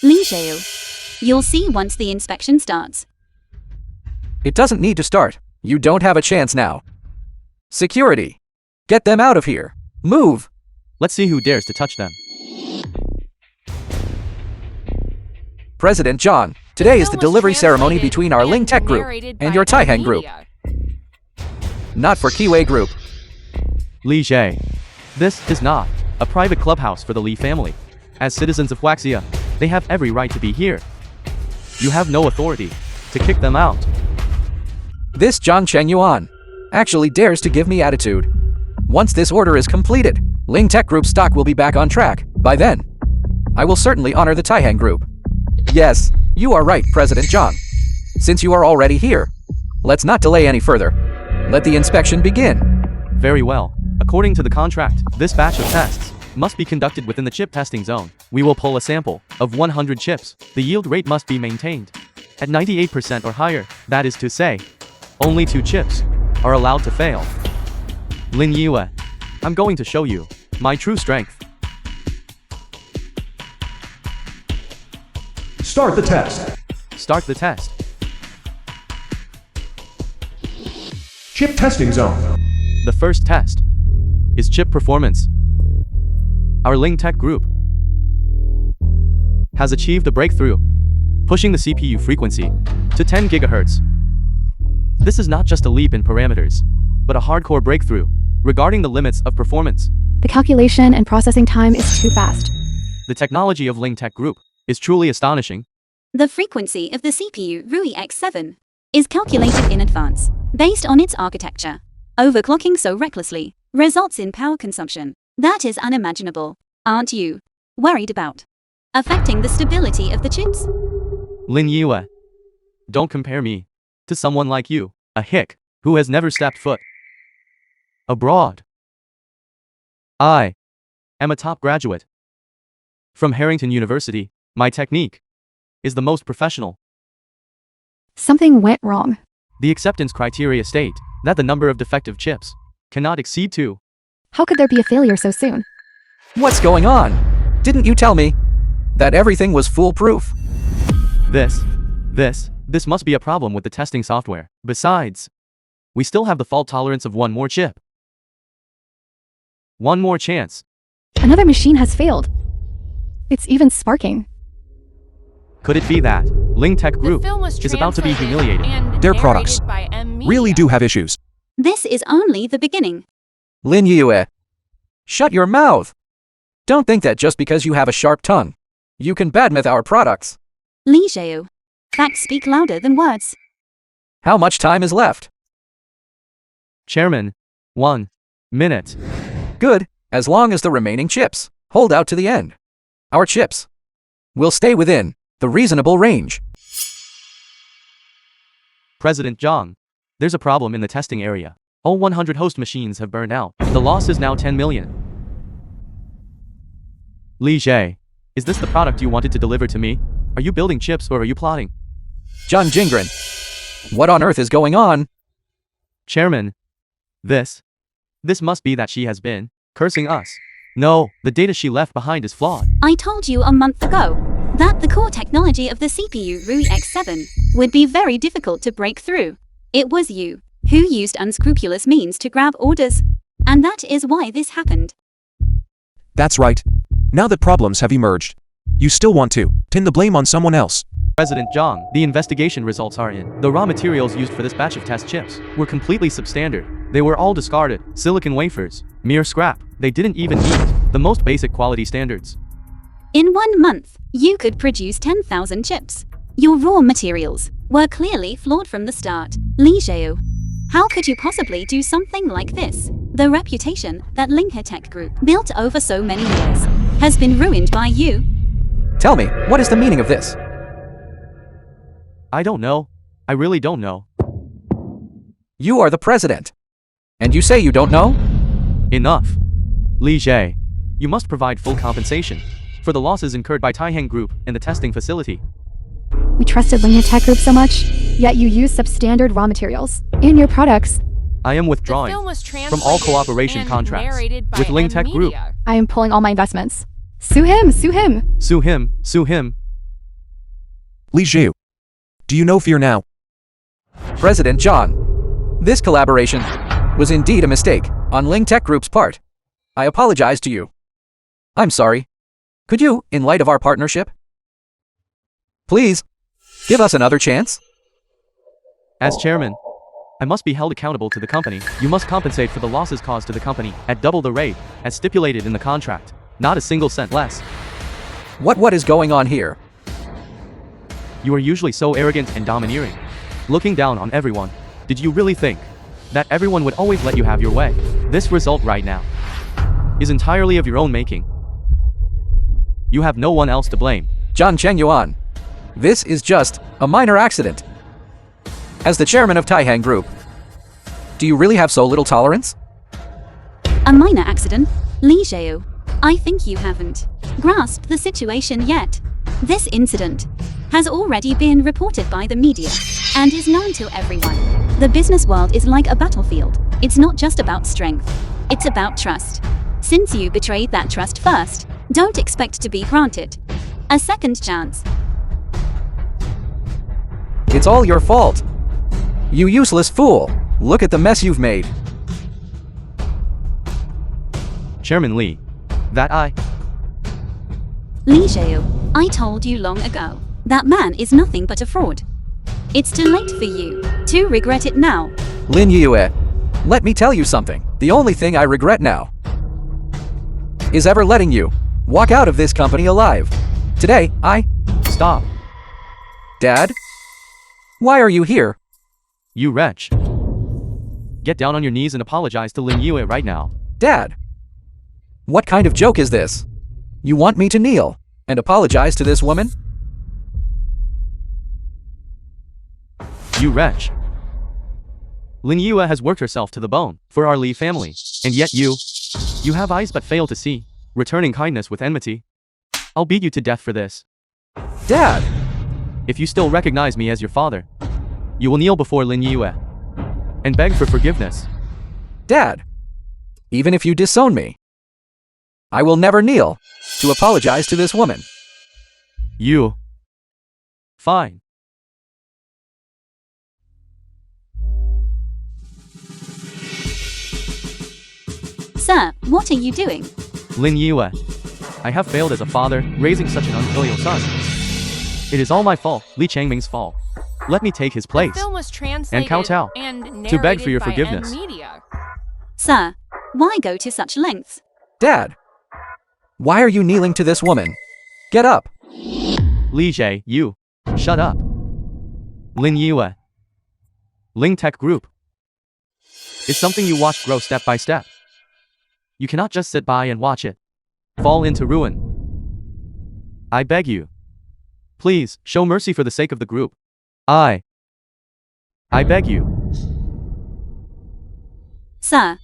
Lee Jae, you'll see once the inspection starts. It doesn't need to start. You don't have a chance now. Security, get them out of here. Move. Let's see who dares to touch them. President John, today is the delivery ceremony between our Ling Tech Group and your Taiheng Group. Not for Keyway Group. Lee Jae. This is not a private clubhouse for the Lee family. As citizens of Huaxia, they have every right to be here. You have no authority to kick them out. This Zhang Chengyuan actually dares to give me attitude. Once this order is completed, Ling Tech Group stock will be back on track. By then, I will certainly honor the Taiheng Group. Yes, you are right, President Zhang. Since you are already here, let's not delay any further. Let the inspection begin. Very well. According to the contract, this batch of tests must be conducted within the chip testing zone. We will pull a sample of 100 chips. The yield rate must be maintained at 98% or higher. That is to say, only 2 chips are allowed to fail. Lin Yue, I'm going to show you my true strength. Start the test. Start the test. Chip testing zone. The first test is chip performance. Our Ling Tech Group has achieved a breakthrough, pushing the CPU frequency to 10 GHz. This is not just a leap in parameters, but a hardcore breakthrough regarding the limits of performance. The calculation and processing time is too fast. The technology of Ling Tech Group is truly astonishing. The frequency of the CPU Rui X7 is calculated in advance, based on its architecture. Overclocking so recklessly results in power consumption that is unimaginable. Aren't you worried about affecting the stability of the chips? Lin Yue, don't compare me to someone like you, a hick who has never stepped foot abroad. I am a top graduate from Harrington University. My technique is the most professional. Something went wrong. The acceptance criteria state that the number of defective chips cannot exceed 2. How could there be a failure so soon? What's going on? Didn't you tell me that everything was foolproof? This must be a problem with the testing software. Besides, we still have the fault tolerance of 1 more chip. 1 more chance. Another machine has failed. It's even sparking. Could it be that Ling Tech Group The film was is about to be translated humiliated? and Their products narrated by M. really do have issues. This is only the beginning. Lin Yue, shut your mouth. Don't think that just because you have a sharp tongue, you can badmouth our products. Li Xiao, facts speak louder than words. How much time is left? Chairman, 1 minute. Good, as long as the remaining chips hold out to the end. Our chips will stay within the reasonable range. President Zhang, there's a problem in the testing area. All 100 host machines have burned out. The loss is now 10 million. Li Jae, is this the product you wanted to deliver to me? Are you building chips or are you plotting? John Jingren, what on earth is going on? Chairman, this must be that she has been cursing us. No, the data she left behind is flawed. I told you a month ago that the core technology of the CPU Rui X7 would be very difficult to break through. It was you who used unscrupulous means to grab orders, and that is why this happened. That's right. Now that problems have emerged, you still want to pin the blame on someone else. President Zhang, the investigation results are in. The raw materials used for this batch of test chips were completely substandard. They were all discarded. Silicon wafers, mere scrap. They didn't even meet the most basic quality standards. In 1 month, you could produce 10,000 chips. Your raw materials were clearly flawed from the start. Li Xiao, how could you possibly do something like this? The reputation that Ling Tech Group built over so many years has been ruined by you. Tell me, what is the meaning of this? I don't know. I really don't know. You are the president. And you say you don't know? Enough. Li Jie, you must provide full compensation for the losses incurred by Taihang Group and the testing facility. We trusted Linear Tech Group so much, yet you use substandard raw materials in your products. I am withdrawing from all cooperation contracts with Ling Tech Group. I am pulling all my investments. Sue him! Sue him! Sue him! Sue him! Li Jiu. Do you know fear now? President John, this collaboration was indeed a mistake on Ling Tech Group's part. I apologize to you. I'm sorry. Could you, in light of our partnership, please give us another chance? As chairman, I must be held accountable to the company. You must compensate for the losses caused to the company at double the rate as stipulated in the contract. Not a single cent less. What is going on here? You are usually so arrogant and domineering, looking down on everyone. Did you really think that everyone would always let you have your way? This result right now is entirely of your own making. You have no one else to blame. Zhang Chengyuan, this is just a minor accident. As the chairman of Taihang Group, do you really have so little tolerance? A minor accident? Li Xiao, I think you haven't grasped the situation yet. This incident has already been reported by the media and is known to everyone. The business world is like a battlefield. It's not just about strength, it's about trust. Since you betrayed that trust first, don't expect to be granted a second chance. It's all your fault. You useless fool. Look at the mess you've made. Chairman Li, Li Xiao, I told you long ago, that man is nothing but a fraud. It's too late for you to regret it now. Lin Yue, let me tell you something. The only thing I regret now is ever letting you walk out of this company alive. Today, Stop. Dad? Why are you here? You wretch. Get down on your knees and apologize to Lin Yue right now. Dad? What kind of joke is this? You want me to kneel and apologize to this woman? You wretch. Lin Yue has worked herself to the bone for our Li family, and yet you have eyes but fail to see, returning kindness with enmity. I'll beat you to death for this. Dad! If you still recognize me as your father, you will kneel before Lin Yue and beg for forgiveness. Dad! Even if you disown me, I will never kneel to apologize to this woman. You. Fine. Sir, what are you doing? Lin Yue, I have failed as a father, raising such an unfilial son. It is all my fault, Li Changming's fault. Let me take his place The film was translated and kowtow and to beg for your narrated by forgiveness. Media. Sir, why go to such lengths? Dad! Why are you kneeling to this woman? Get up! Li Jie, you. Shut up. Lin Yue. Ling Tech Group. It's something you watch grow step by step. You cannot just sit by and watch it fall into ruin. I beg you. Please, show mercy for the sake of the group. I beg you. Sir,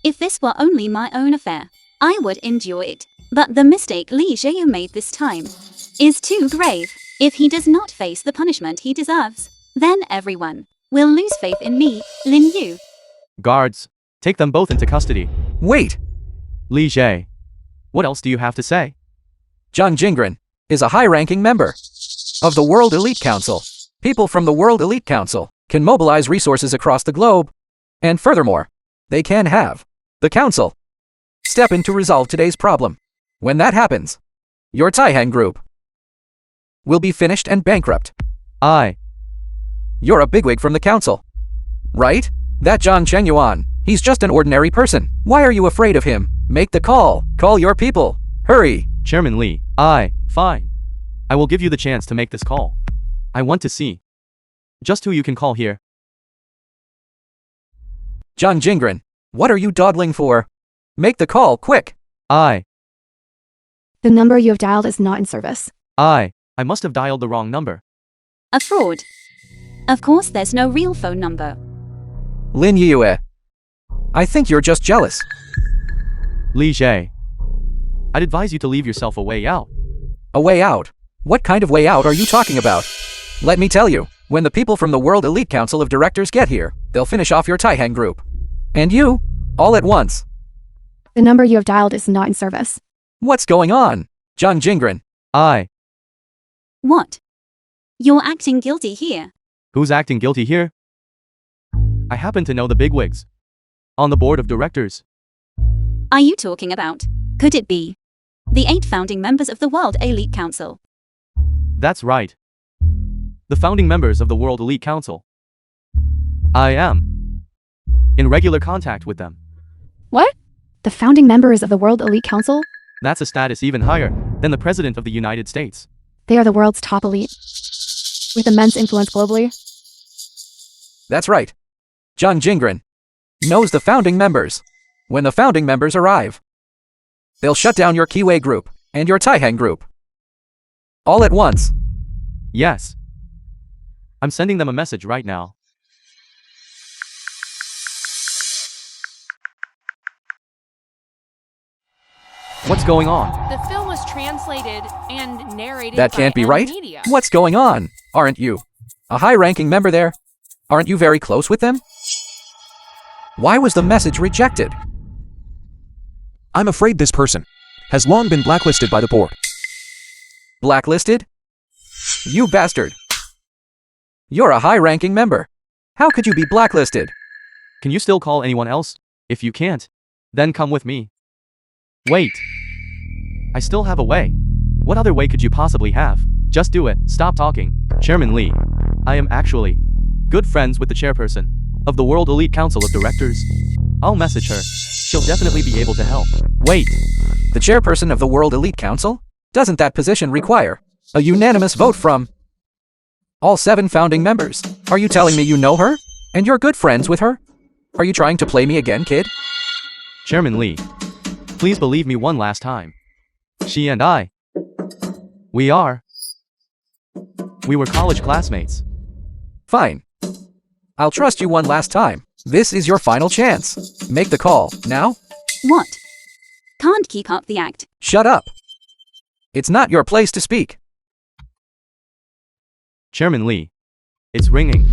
if this were only my own affair, I would endure it. But the mistake Li Xiao made this time is too grave. If he does not face the punishment he deserves, then everyone will lose faith in me, Lin Yu. Guards, take them both into custody. Wait! Li Jie, what else do you have to say? Zhang Jingren is a high-ranking member of the World Elite Council. People from the World Elite Council can mobilize resources across the globe, and furthermore, they can have the Council step in to resolve today's problem. When that happens, your Taihang Group will be finished and bankrupt. You're a bigwig from the Council, right? That Zhang Chengyuan, he's just an ordinary person. Why are you afraid of him? Make the call. Call your people. Hurry. Chairman Li, fine. I will give you the chance to make this call. I want to see just who you can call here. Zhang Jingren, what are you dawdling for? Make the call, quick. The number you have dialed is not in service. I must have dialed the wrong number. A fraud. Of course, there's no real phone number. Lin Yue. I think you're just jealous. Li Jie. I'd advise you to leave yourself a way out. A way out? What kind of way out are you talking about? Let me tell you, when the people from the World Elite Council of Directors get here, they'll finish off your Taihang group. And you, all at once. The number you have dialed is not in service. What's going on? Zhang Jingren. What? You're acting guilty here. Who's acting guilty here? I happen to know the bigwigs. On the board of directors. Are you talking about? Could it be the 8 founding members of the World Elite Council? That's right. The founding members of the World Elite Council. I am in regular contact with them. What? The founding members of the World Elite Council? That's a status even higher than the President of the United States. They are the world's top elite, with immense influence globally. That's right. Zhang Jingren knows the founding members. When the founding members arrive, they'll shut down your Kiwei group and your Taihang group. All at once. Yes. I'm sending them a message right now. What's going on? The film was translated and narrated That by can't be M right. Media. What's going on? Aren't you a high-ranking member there? Aren't you very close with them? Why was the message rejected? I'm afraid this person has long been blacklisted by the board. Blacklisted? You bastard. You're a high-ranking member. How could you be blacklisted? Can you still call anyone else? If you can't, then come with me. Wait. I still have a way. What other way could you possibly have? Just do it. Stop talking. Chairman Lee. I am actually good friends with the chairperson of the World Elite Council of Directors. I'll message her. She'll definitely be able to help. Wait. The chairperson of the World Elite Council? Doesn't that position require a unanimous vote from all 7 founding members? Are you telling me you know her? And you're good friends with her? Are you trying to play me again, kid? Chairman Lee. Please believe me one last time. She and I. We were college classmates. Fine. I'll trust you one last time. This is your final chance. Make the call, now? What? Can't keep up the act. Shut up. It's not your place to speak. Chairman Lee. It's ringing.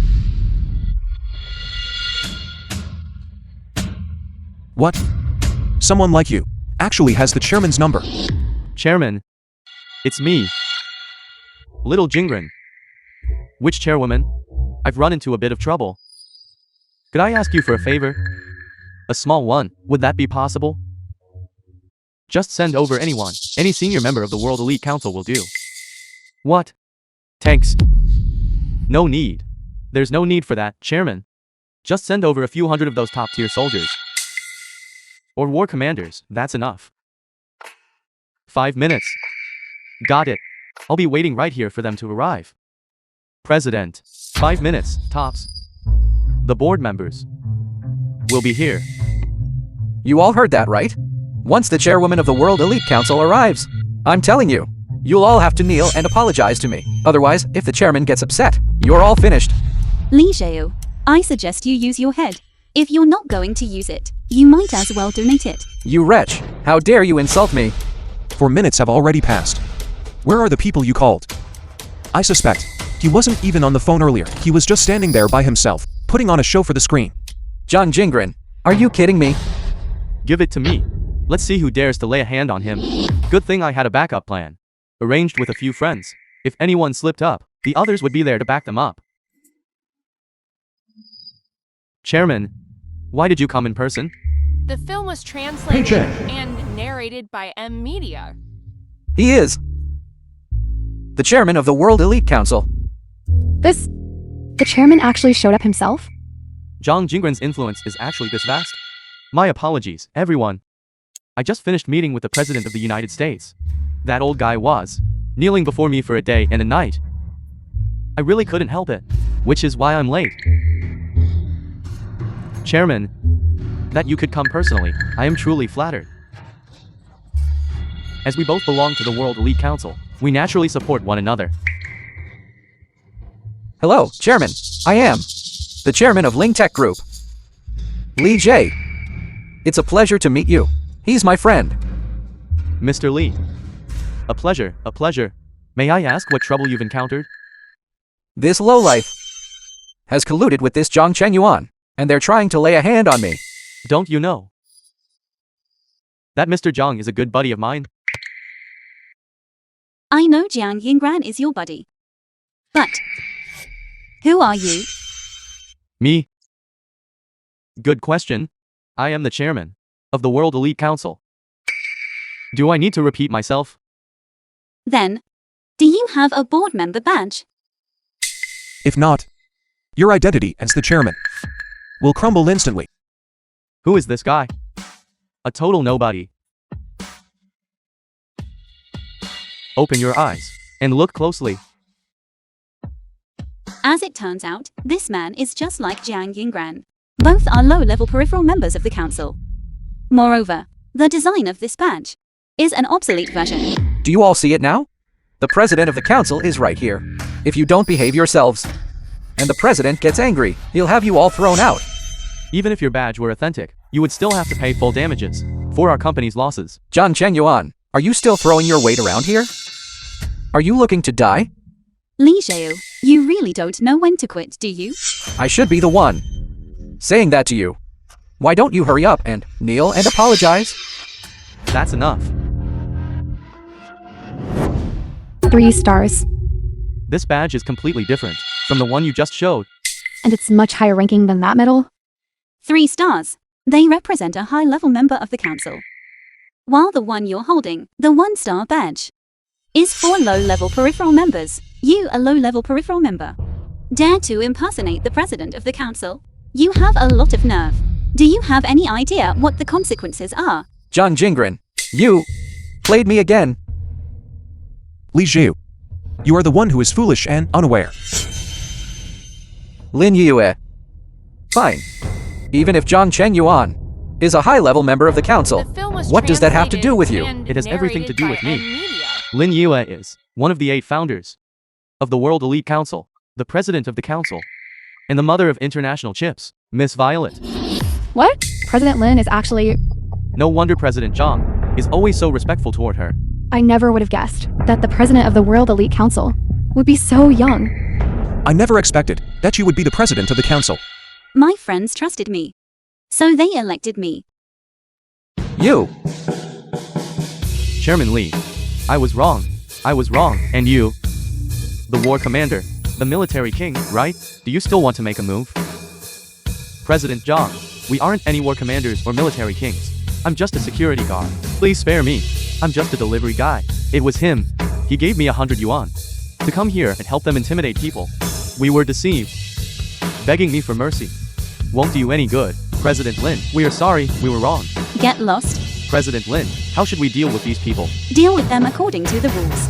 What? Someone like you actually has the chairman's number. Chairman. It's me. Little Jingren. Which chairwoman? I've run into a bit of trouble. Could I ask you for a favor? A small one, would that be possible? Just send over anyone. Any senior member of the World Elite Council will do. What? Thanks. No need. There's no need for that, Chairman. Just send over a few hundred of those top-tier soldiers. Or war commanders, that's enough. 5 minutes. Got it. I'll be waiting right here for them to arrive. President. 5 minutes, tops. The board members will be here. You all heard that, right? Once the chairwoman of the World Elite Council arrives, I'm telling you, you'll all have to kneel and apologize to me. Otherwise, if the chairman gets upset, you're all finished. Li Xiao, I suggest you use your head. If you're not going to use it, you might as well donate it. You wretch, how dare you insult me? 4 minutes have already passed. Where are the people you called? I suspect he wasn't even on the phone earlier. He was just standing there by himself, putting on a show for the screen. Zhang Jingren, are you kidding me? Give it to me. Let's see who dares to lay a hand on him. Good thing I had a backup plan. Arranged with a few friends. If anyone slipped up, the others would be there to back them up. Chairman, why did you come in person? The film was translated and narrated by M Media. He is the chairman of the World Elite Council. The chairman actually showed up himself? Zhang Jingren's influence is actually this vast. My apologies, everyone. I just finished meeting with the President of the United States. That old guy was kneeling before me for a day and a night. I really couldn't help it, which is why I'm late. Chairman, that you could come personally, I am truly flattered. As we both belong to the World Elite Council, we naturally support one another. Hello, Chairman. I am the Chairman of Ling Tech Group. Lee J. It's a pleasure to meet you. He's my friend. Mr. Lee. A pleasure, a pleasure. May I ask what trouble you've encountered? This lowlife has colluded with this Zhang Chenyuan, and they're trying to lay a hand on me. Don't you know that Mr. Zhang is a good buddy of mine? I know Jiang Yingran is your buddy. But who are you? Me? Good question. I am the chairman of the World Elite Council. Do I need to repeat myself? Then, do you have a board member badge? If not, your identity as the chairman will crumble instantly. Who is this guy? A total nobody. Open your eyes and look closely. As it turns out, this man is just like Jiang Yingran. Both are low-level peripheral members of the council. Moreover, the design of this badge is an obsolete version. Do you all see it now? The president of the council is right here. If you don't behave yourselves, and the president gets angry, he'll have you all thrown out. Even if your badge were authentic, you would still have to pay full damages for our company's losses. Zhang Chenyuan, are you still throwing your weight around here? Are you looking to die? Li Xiao, you really don't know when to quit, do you? I should be the one saying that to you. Why don't you hurry up and kneel and apologize? That's enough. 3 stars. This badge is completely different from the one you just showed. And it's much higher ranking than that medal. 3 stars. They represent a high-level member of the council. While the one you're holding, the 1-star badge, is for low-level peripheral members. You, a low-level peripheral member, dare to impersonate the president of the council? You have a lot of nerve. Do you have any idea what the consequences are? Zhang Jingren, you played me again. Li Zhiu, you are the one who is foolish and unaware. Lin Yue. Fine. Even if Zhang Chenyuan is a high-level member of the council, The film was what does that have to do with you? translated and It has everything to narrated do by with me. Media. Lin Yue is one of the 8 founders of the World Elite Council, the president of the council, and the mother of international chips, Miss Violet. What? President Lin is actually... No wonder President Zhang is always so respectful toward her. I never would have guessed that the president of the World Elite Council would be so young. I never expected that you would be the president of the council. My friends trusted me, so they elected me. You. Chairman Lee, I was wrong. I was wrong. And you? The war commander, the military king, right? Do you still want to make a move? President Zhang, we aren't any war commanders or military kings. I'm just a security guard. Please spare me. I'm just a delivery guy. It was him. He gave me 100 yuan to come here and help them intimidate people. We were deceived. Begging me for mercy won't do you any good. President Lin, we are sorry, we were wrong. Get lost. President Lin, how should we deal with these people? Deal with them according to the rules.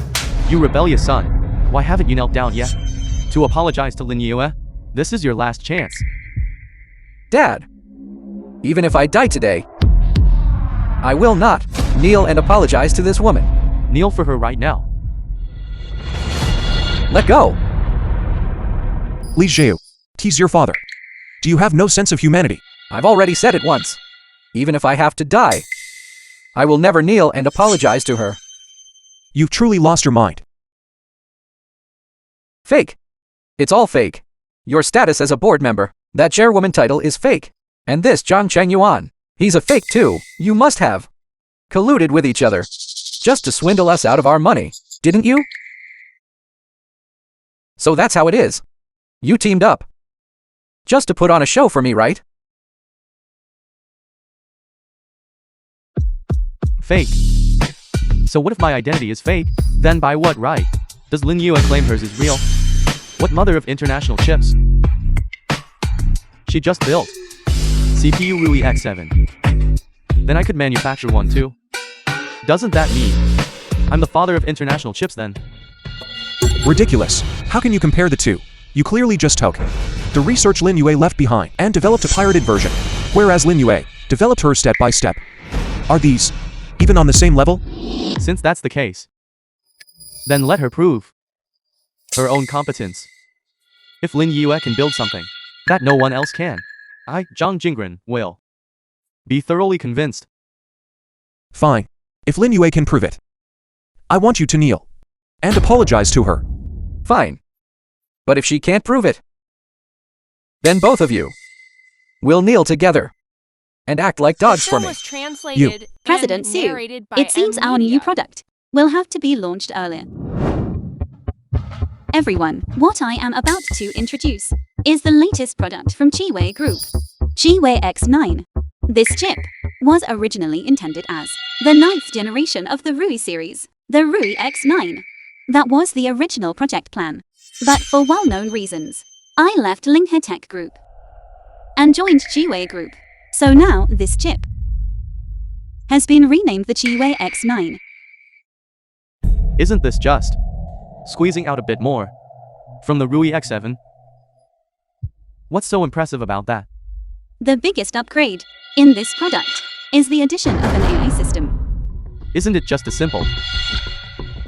You rebellious son, why haven't you knelt down yet to apologize to Lin Yue? This is your last chance. Dad. Even if I die today, I will not kneel and apologize to this woman. Kneel for her right now. Let go. Li Zhiu, he's your father. Do you have no sense of humanity? I've already said it once. Even if I have to die, I will never kneel and apologize to her. You've truly lost your mind. Fake. It's all fake. Your status as a board member, that chairwoman title is fake. And this Zhang Chenyuan, he's a fake too. You must have colluded with each other just to swindle us out of our money, didn't you? So that's how it is. You teamed up just to put on a show for me, right? Fake. So what if my identity is fake? Then by what right does Lin Yue claim hers is real? What mother of international chips? She just built CPU Rui X7. Then I could manufacture one too. Doesn't that mean I'm the father of international chips then? Ridiculous. How can you compare the two? You clearly just took the research Lin Yue left behind and developed a pirated version, whereas Lin Yue developed her step by step. Are these even on the same level? Since that's the case, then let her prove her own competence. If Lin Yue can build something that no one else can, I, Zhang Jingren, will be thoroughly convinced. Fine. If Lin Yue can prove it, I want you to kneel and apologize to her. Fine. But if she can't prove it, then both of you will kneel together and act like dogs The for film me. was translated and President Sue, narrated by it seems our new M-Media. product will have to be launched earlier. Everyone, what I am about to introduce is the latest product from Chiwei Group, Chiwei X9. This chip was originally intended as the 9th generation of the Rui series, the Rui X9. That was the original project plan. But for well-known reasons, I left Linghe Tech Group and joined Chiwei Group. So now this chip has been renamed the Chiwei X9. Isn't this just squeezing out a bit more from the Rui X7? What's so impressive about that? The biggest upgrade in this product is the addition of an AI system. Isn't it just as simple?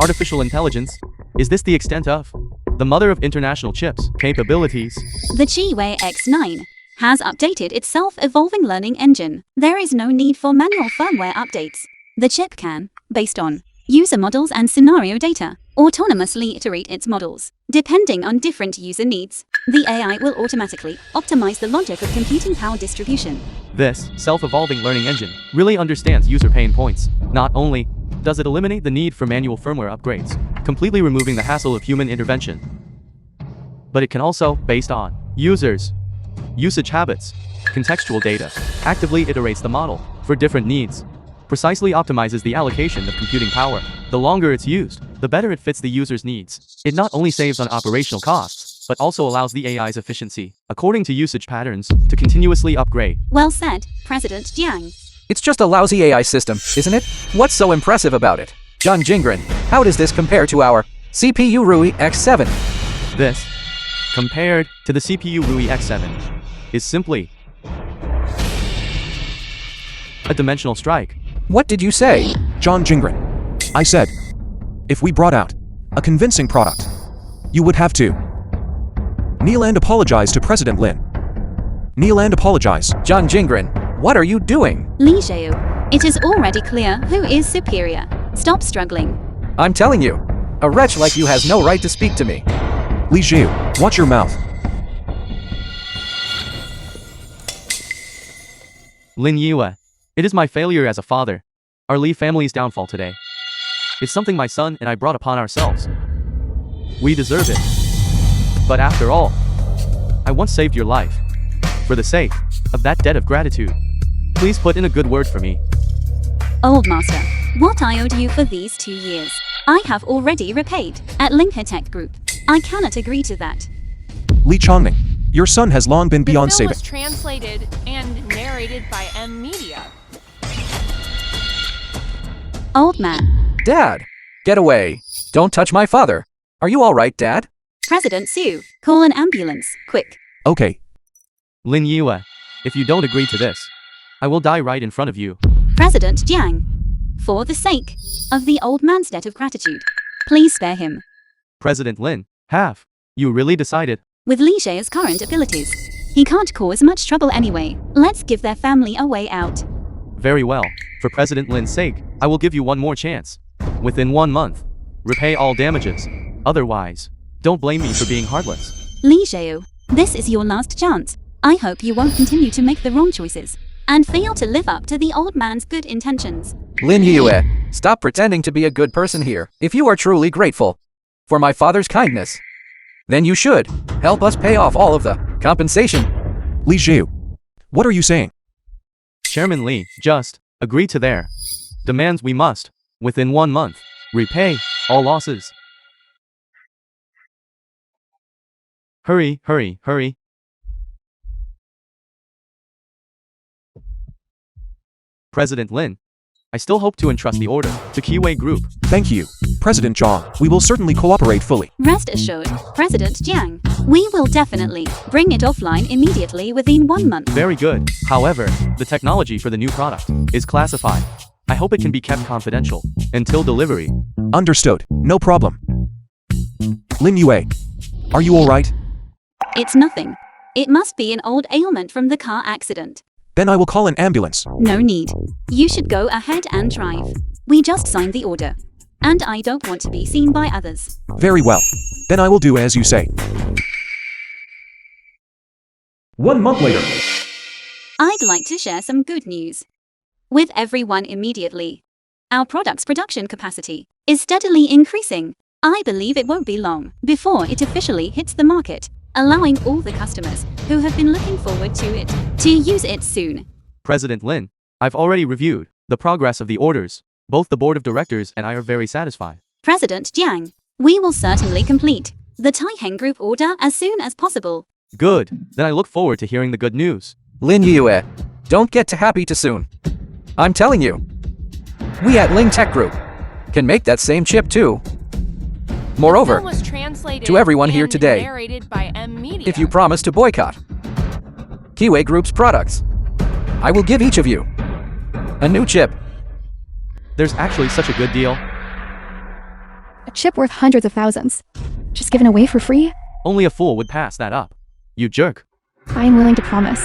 Artificial intelligence? Is this the extent of the mother of international chips capabilities? The Chiwei X9 has updated its self-evolving learning engine. There is no need for manual firmware updates. The chip can, based on user models and scenario data, autonomously iterate its models. Depending on different user needs, the AI will automatically optimize the logic of computing power distribution. This self-evolving learning engine really understands user pain points. Not only does it eliminate the need for manual firmware upgrades, completely removing the hassle of human intervention, but it can also, based on users' usage habits, contextual data, actively iterates the model for different needs, precisely optimizes the allocation of computing power. The longer it's used, the better it fits the user's needs. It not only saves on operational costs, but also allows the AI's efficiency, according to usage patterns, to continuously upgrade. Well said, President Jiang. It's just a lousy AI system, isn't it? What's so impressive about it? Zhang Jingren, how does this compare to our CPU Rui X7? This, compared to the CPU Rui X7, is simply a dimensional strike. What did you say? John Jingren. I said, if we brought out a convincing product, you would have to kneel and apologize to President Lin. Kneel and apologize. Zhang Jingren, what are you doing? Li Xiao, it is already clear who is superior. Stop struggling. I'm telling you, a wretch like you has no right to speak to me. Li Jiu, watch your mouth. Lin Yue, it is my failure as a father, our Li family's downfall today. It's something my son and I brought upon ourselves. We deserve it. But after all, I once saved your life. For the sake of that debt of gratitude, please put in a good word for me. Old master, what I owed you for these 2 years, I have already repaid at Linghe Tech Group. I cannot agree to that. Li Chongming, your son has long been The beyond film saving. was translated and narrated by M-Media. Old man. Dad, get away. Don't touch my father. Are you all right, Dad? President Sue, call an ambulance, quick. Okay, Lin Yue, if you don't agree to this, I will die right in front of you. President Jiang, for the sake of the old man's debt of gratitude, please spare him. President Lin, have you really decided? With Li Xiao's current abilities, he can't cause much trouble anyway. Let's give their family a way out. Very well. For President Lin's sake, I will give you one more chance. Within 1 month, repay all damages. Otherwise, don't blame me for being heartless. Li Xiao, this is your last chance. I hope you won't continue to make the wrong choices and fail to live up to the old man's good intentions. Lin Yue, stop pretending to be a good person here. If you are truly grateful for my father's kindness, then you should help us pay off all of the compensation. Li Jiu, what are you saying? Chairman Li, just agree to their demands. We must, within 1 month, repay all losses. Hurry, hurry, hurry. President Lin, I still hope to entrust the order to Chiwei Group. Thank you, President Zhang. We will certainly cooperate fully. Rest assured, President Jiang, we will definitely bring it offline immediately within 1 month. Very good. However, the technology for the new product is classified. I hope it can be kept confidential until delivery. Understood, no problem. Lin Yue, are you alright? It's nothing. It must be an old ailment from the car accident. Then I will call an ambulance. No need. You should go ahead and drive. We just signed the order. And I don't want to be seen by others. Very well. Then I will do as you say. 1 month later. I'd like to share some good news with everyone immediately. Our product's production capacity is steadily increasing. I believe it won't be long before it officially hits the market, allowing all the customers who have been looking forward to it to use it soon. President Lin, I've already reviewed the progress of the orders. Both the board of directors and I are very satisfied. President Jiang, we will certainly complete the Taiheng Group order as soon as possible. Good. Then I look forward to hearing the good news. Lin Yue, don't get too happy too soon. I'm telling you. We at Ling Tech Group can make that same chip too. Moreover, Film was translated to everyone here and today, narrated by M Media. if you promise to boycott Kiwei Group's products, I will give each of you a new chip. There's actually such a good deal. A chip worth hundreds of thousands. Just given away for free? Only a fool would pass that up. You jerk. I am willing to promise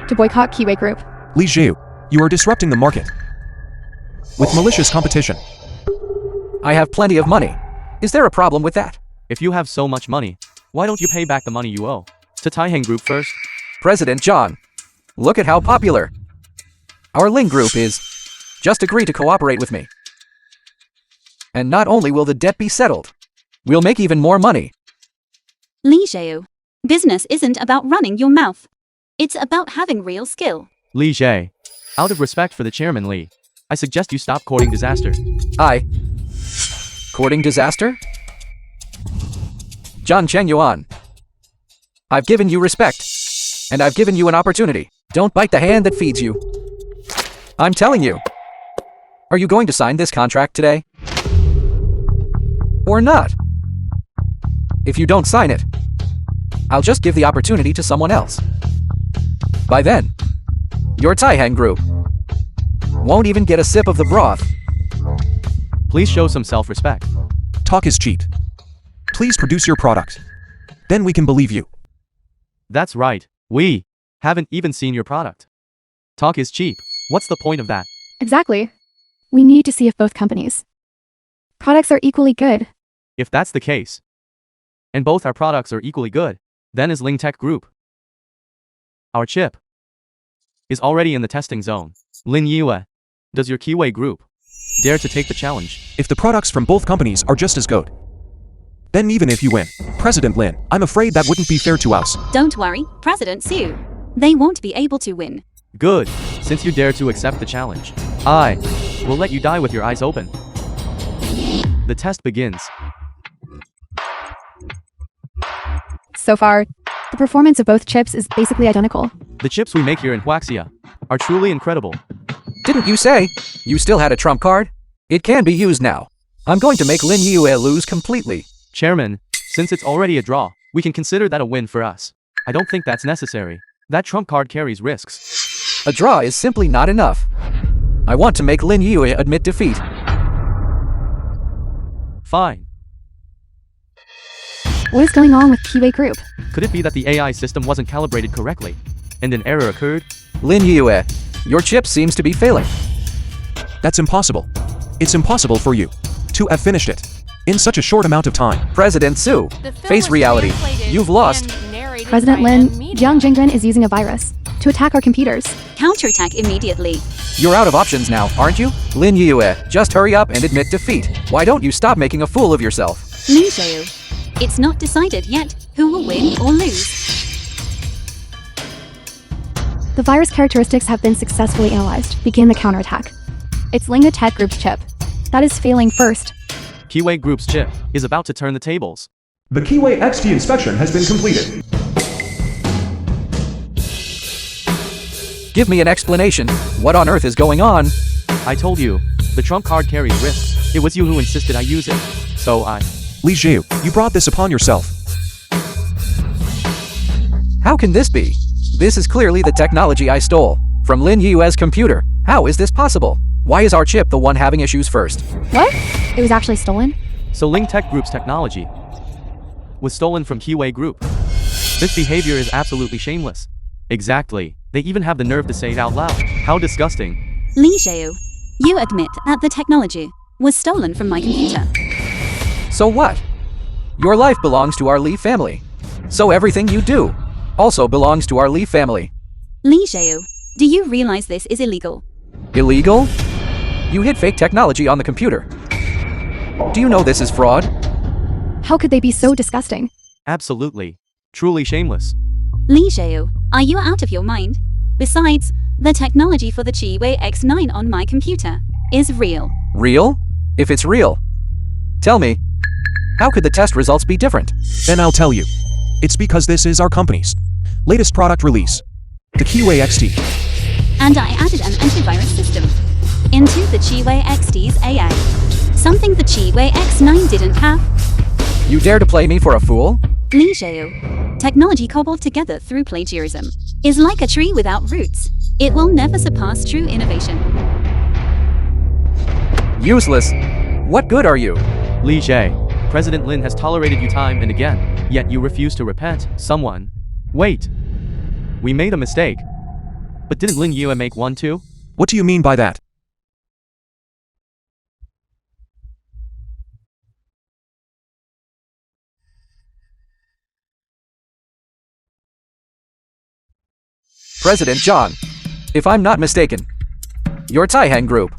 to boycott Kiwei Group. Li Zhu, you are disrupting the market with malicious competition. I have plenty of money. Is there a problem with that? If you have so much money, why don't you pay back the money you owe to Taiheng Group first? President John, look at how popular our Ling Group is. Just agree to cooperate with me. And not only will the debt be settled, we'll make even more money. Li Xiao, business isn't about running your mouth. It's about having real skill. Li Jie, out of respect for the chairman Li, I suggest you stop courting disaster. Courting disaster? John Cheng Yuan, I've given you respect, and I've given you an opportunity. Don't bite the hand that feeds you. I'm telling you. Are you going to sign this contract today? Or not? If you don't sign it, I'll just give the opportunity to someone else. By then, your Taiheng Group won't even get a sip of the broth. Please show some self-respect. Talk is cheap. Please produce your product. Then we can believe you. That's right. We haven't even seen your product. Talk is cheap. What's the point of that? Exactly. We need to see if both companies' products are equally good. If that's the case, and both our products are equally good, then is Ling Tech Group. Our chip is already in the testing zone. Lin Yue, does your Kiwei Group dare to take the challenge? If the products from both companies are just as good, then even if you win, President Lin, I'm afraid that wouldn't be fair to us. Don't worry, President Su. They won't be able to win. Good, since you dare to accept the challenge. I will let you die with your eyes open. The test begins. So far, the performance of both chips is basically identical. The chips we make here in Huaxia are truly incredible. Didn't you say you still had a trump card? It can be used now. I'm going to make Lin Yue lose completely. Chairman, since it's already a draw, we can consider that a win for us. I don't think that's necessary. That trump card carries risks. A draw is simply not enough. I want to make Lin Yue admit defeat. Fine. What is going on with Kiwei Group? Could it be that the AI system wasn't calibrated correctly, and an error occurred? Lin Yue, your chip seems to be failing. That's impossible. It's impossible for you to have finished it in such a short amount of time. President Su, The film face was reality. translated You've lost. and narrated President by Lin, M Media. Jiang Jingren is using a virus to attack our computers. Counterattack immediately. You're out of options now, aren't you? Lin Yue, just hurry up and admit defeat. Why don't you stop making a fool of yourself? Li Xiao. It's not decided yet who will win or lose. The virus characteristics have been successfully analyzed. Begin the counterattack. It's Ling Tech Group's chip that is failing first. Kiwei Group's chip is about to turn the tables. The Kiwei XT inspection has been completed. Give me an explanation. What on earth is going on? I told you, the trump card carries risks. It was you who insisted I use it. So I... Li Zhu, you brought this upon yourself. How can this be? This is clearly the technology I stole from Lin Yue's computer. How is this possible? Why is our chip the one having issues first? What? It was actually stolen? So Ling Tech Group's technology was stolen from Kiwei Group. This behavior is absolutely shameless. Exactly. They even have the nerve to say it out loud. How disgusting. Li Xiao, you admit that the technology was stolen from my computer. So what? Your life belongs to our Li family. So everything you do also belongs to our Li family. Li Xiao, do you realize this is illegal? Illegal? You hid fake technology on the computer. Do you know this is fraud? How could they be so disgusting? Absolutely. Truly shameless. Li Xiao, are you out of your mind? Besides, the technology for the Chiwei X9 on my computer is real. Real? If it's real, tell me, how could the test results be different? Then I'll tell you. It's because this is our company's latest product release, the Keyway XT. And I added an antivirus system into the Chiwei XT's AI. Something the Chiwei X9 didn't have. You dare to play me for a fool? Li Xiao, technology cobbled together through plagiarism is like a tree without roots. It will never surpass true innovation. Useless. What good are you? Li Jie, President Lin has tolerated you time and again, yet you refuse to repent. Someone. Wait. We made a mistake. But didn't Lin Yue make one too? What do you mean by that? President John, if I'm not mistaken, your Taihang group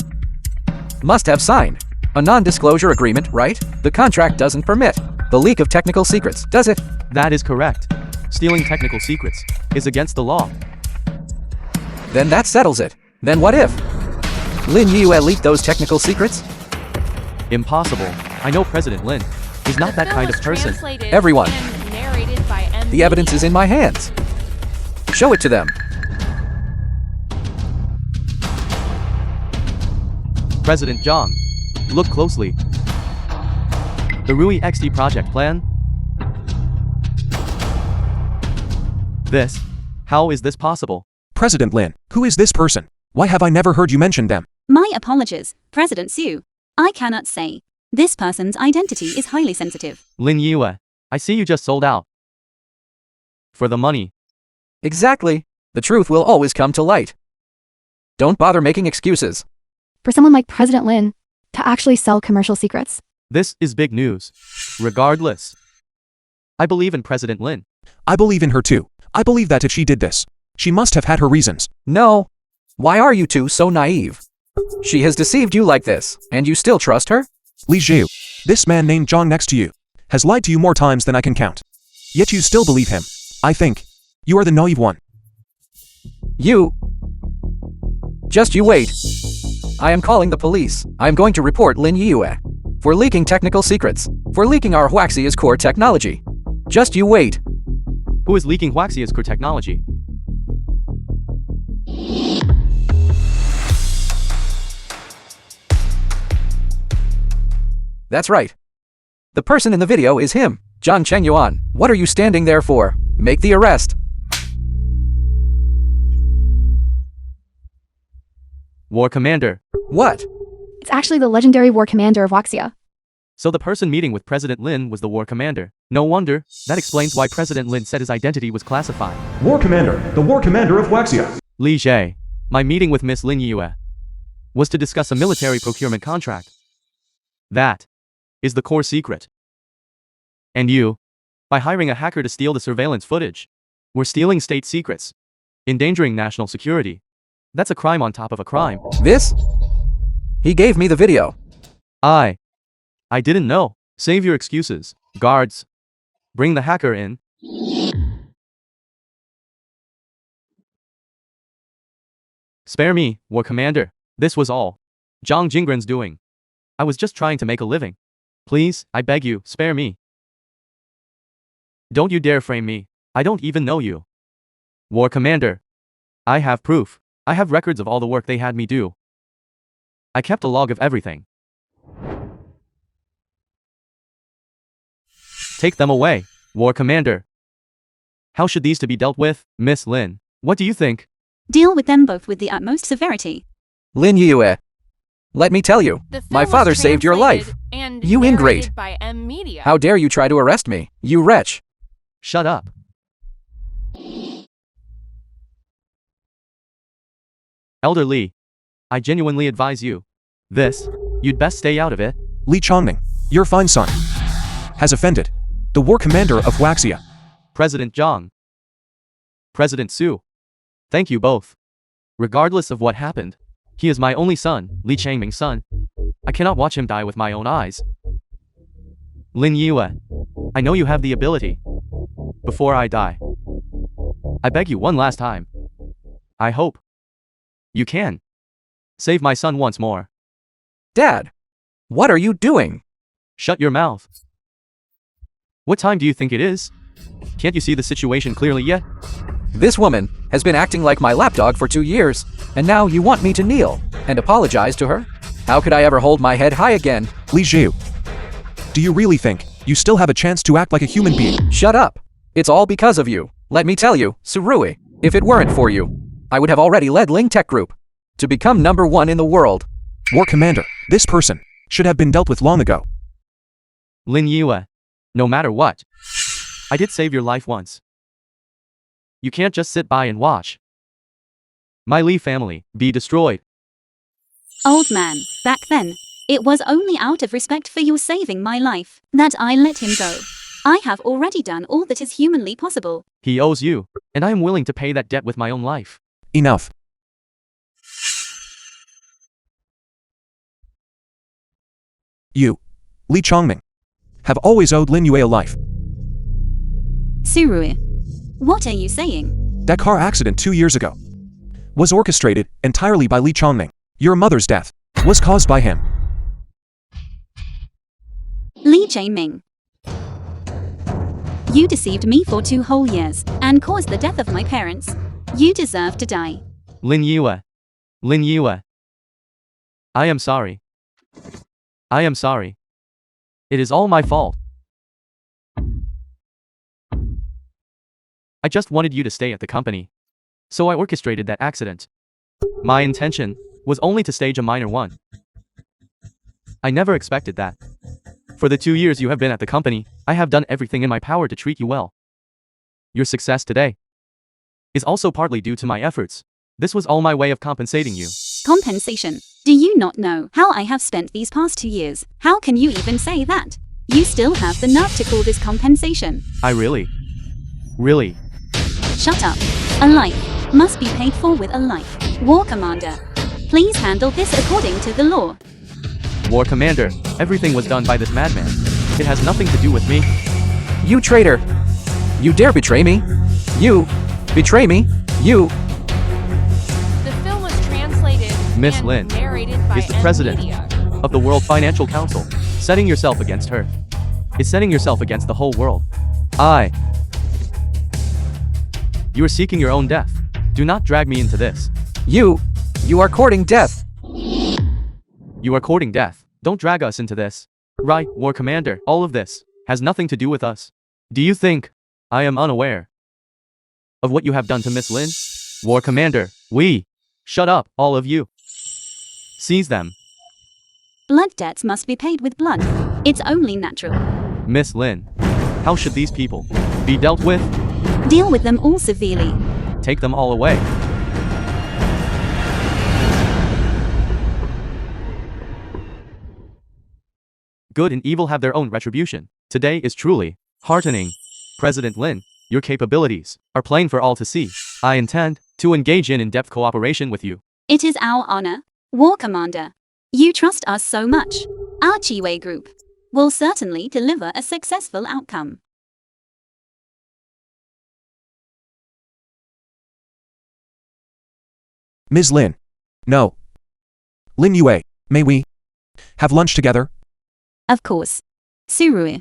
must have signed a non-disclosure agreement, right? The contract doesn't permit the leak of technical secrets, does it? That is correct. Stealing technical secrets is against the law. Then that settles it. Then what if Lin Yue leaked those technical secrets? Impossible. I know President Lin is not The that film kind was of person. translated Everyone. and narrated by M. The evidence is in my hands. Show it to them. President Zhang, look closely. The Rui XT project plan? This? How is this possible? President Lin, who is this person? Why have I never heard you mention them? My apologies, President Xu. I cannot say. This person's identity is highly sensitive. Lin Yue, I see you just sold out. For the money. Exactly. The truth will always come to light. Don't bother making excuses. For someone like President Lin to actually sell commercial secrets. This is big news. Regardless. I believe in President Lin. I believe in her too. I believe that if she did this, she must have had her reasons. No. Why are you two so naive? She has deceived you like this, and you still trust her? Li Zhu, this man named Zhang next to you, has lied to you more times than I can count. Yet you still believe him. I think you are the naive one. You. Just you wait. I am calling the police. I am going to report Lin Yue for leaking technical secrets, for leaking our Huaxia's core technology. Just you wait. Who is leaking Huaxia's core technology? That's right. The person in the video is him, Zhang Chengyuan. What are you standing there for? Make the arrest. War Commander. What? It's actually the legendary war commander of Waxia. So the person meeting with President Lin was the War Commander. No wonder. That explains why President Lin said his identity was classified. War Commander, the War Commander of Waxia. Li Jie, my meeting with Miss Lin Yue was to discuss a military procurement contract. That is the core secret. And you, by hiring a hacker to steal the surveillance footage, were stealing state secrets, endangering national security. That's a crime on top of a crime. This? He gave me the video. I didn't know. Save your excuses. Guards, bring the hacker in. Spare me, War Commander. This was all Zhang Jingren's doing. I was just trying to make a living. Please, I beg you, spare me. Don't you dare frame me. I don't even know you. War Commander. I have proof. I have records of all the work they had me do. I kept a log of everything. Take them away, War Commander. How should these to be dealt with, Miss Lin? What do you think? Deal with them both with the utmost severity. Lin Yue. Let me tell you, The film my was father saved your life. translated and You ingrate. narrated by M. Media. How dare you try to arrest me, you wretch? Shut up. Elder Lee, I genuinely advise you. You'd best stay out of it. Lee Chongming, your fine son, has offended the war commander of Huaxia. President Zhang. President Su. Thank you both. Regardless of what happened, he is my only son, Li Changming's son. I cannot watch him die with my own eyes. Lin Yue, I know you have the ability. Before I die, I beg you one last time. I hope you can save my son once more. Dad, what are you doing? Shut your mouth. What time do you think it is? Can't you see the situation clearly yet? This woman has been acting like my lapdog for 2 years, and now you want me to kneel and apologize to her? How could I ever hold my head high again? Li Zhu, do you really think you still have a chance to act like a human being? Shut up. It's all because of you. Let me tell you, Surui, if it weren't for you, I would have already led Ling Tech Group to become #1 in the world. War commander, this person should have been dealt with long ago. Lin Yue, no matter what, I did save your life once. You can't just sit by and watch my Li family be destroyed. Old man, back then, it was only out of respect for you saving my life that I let him go. I have already done all that is humanly possible. He owes you, and I am willing to pay that debt with my own life. Enough. You, Li Chongming, have always owed Lin Yue a life. Surui, what are you saying? That car accident 2 years ago was orchestrated entirely by Li Chongming. Your mother's death was caused by him. Li Changming. You deceived me for 2 whole years and caused the death of my parents. You deserve to die. Lin Yue. Lin Yue. I am sorry. I am sorry. It is all my fault. I just wanted you to stay at the company, so I orchestrated that accident. My intention was only to stage a minor one. I never expected that. For the 2 years you have been at the company, I have done everything in my power to treat you well. Your success today is also partly due to my efforts. This was all my way of compensating you. Compensation? Do you not know how I have spent these past 2 years? How can you even say that? You still have the nerve to call this compensation. I really? Shut up. A life must be paid for with a life. War Commander, please handle this according to the law. War Commander, everything was done by this madman. It has nothing to do with me. You traitor! You dare betray me? You betray me? You. The film was translated Miss and Lin narrated by is the president Media. of the World Financial Council. Setting yourself against her is setting yourself against the whole world. You are seeking your own death. Do not drag me into this. You are courting death. You are courting death. Don't drag us into this. Right, War Commander, all of this has nothing to do with us. Do you think I am unaware of what you have done to Miss Lin? War Commander, shut up, all of you. Seize them. Blood debts must be paid with blood. It's only natural. Miss Lin, how should these people be dealt with? Deal with them all severely. Take them all away. Good and evil have their own retribution. Today is truly heartening. President Lin, your capabilities are plain for all to see. I intend to engage in in-depth cooperation with you. It is our honor, War Commander. You trust us so much. Our Chiwei group will certainly deliver a successful outcome. Ms. Lin. No. Lin Yue, may we have lunch together? Of course. Surui.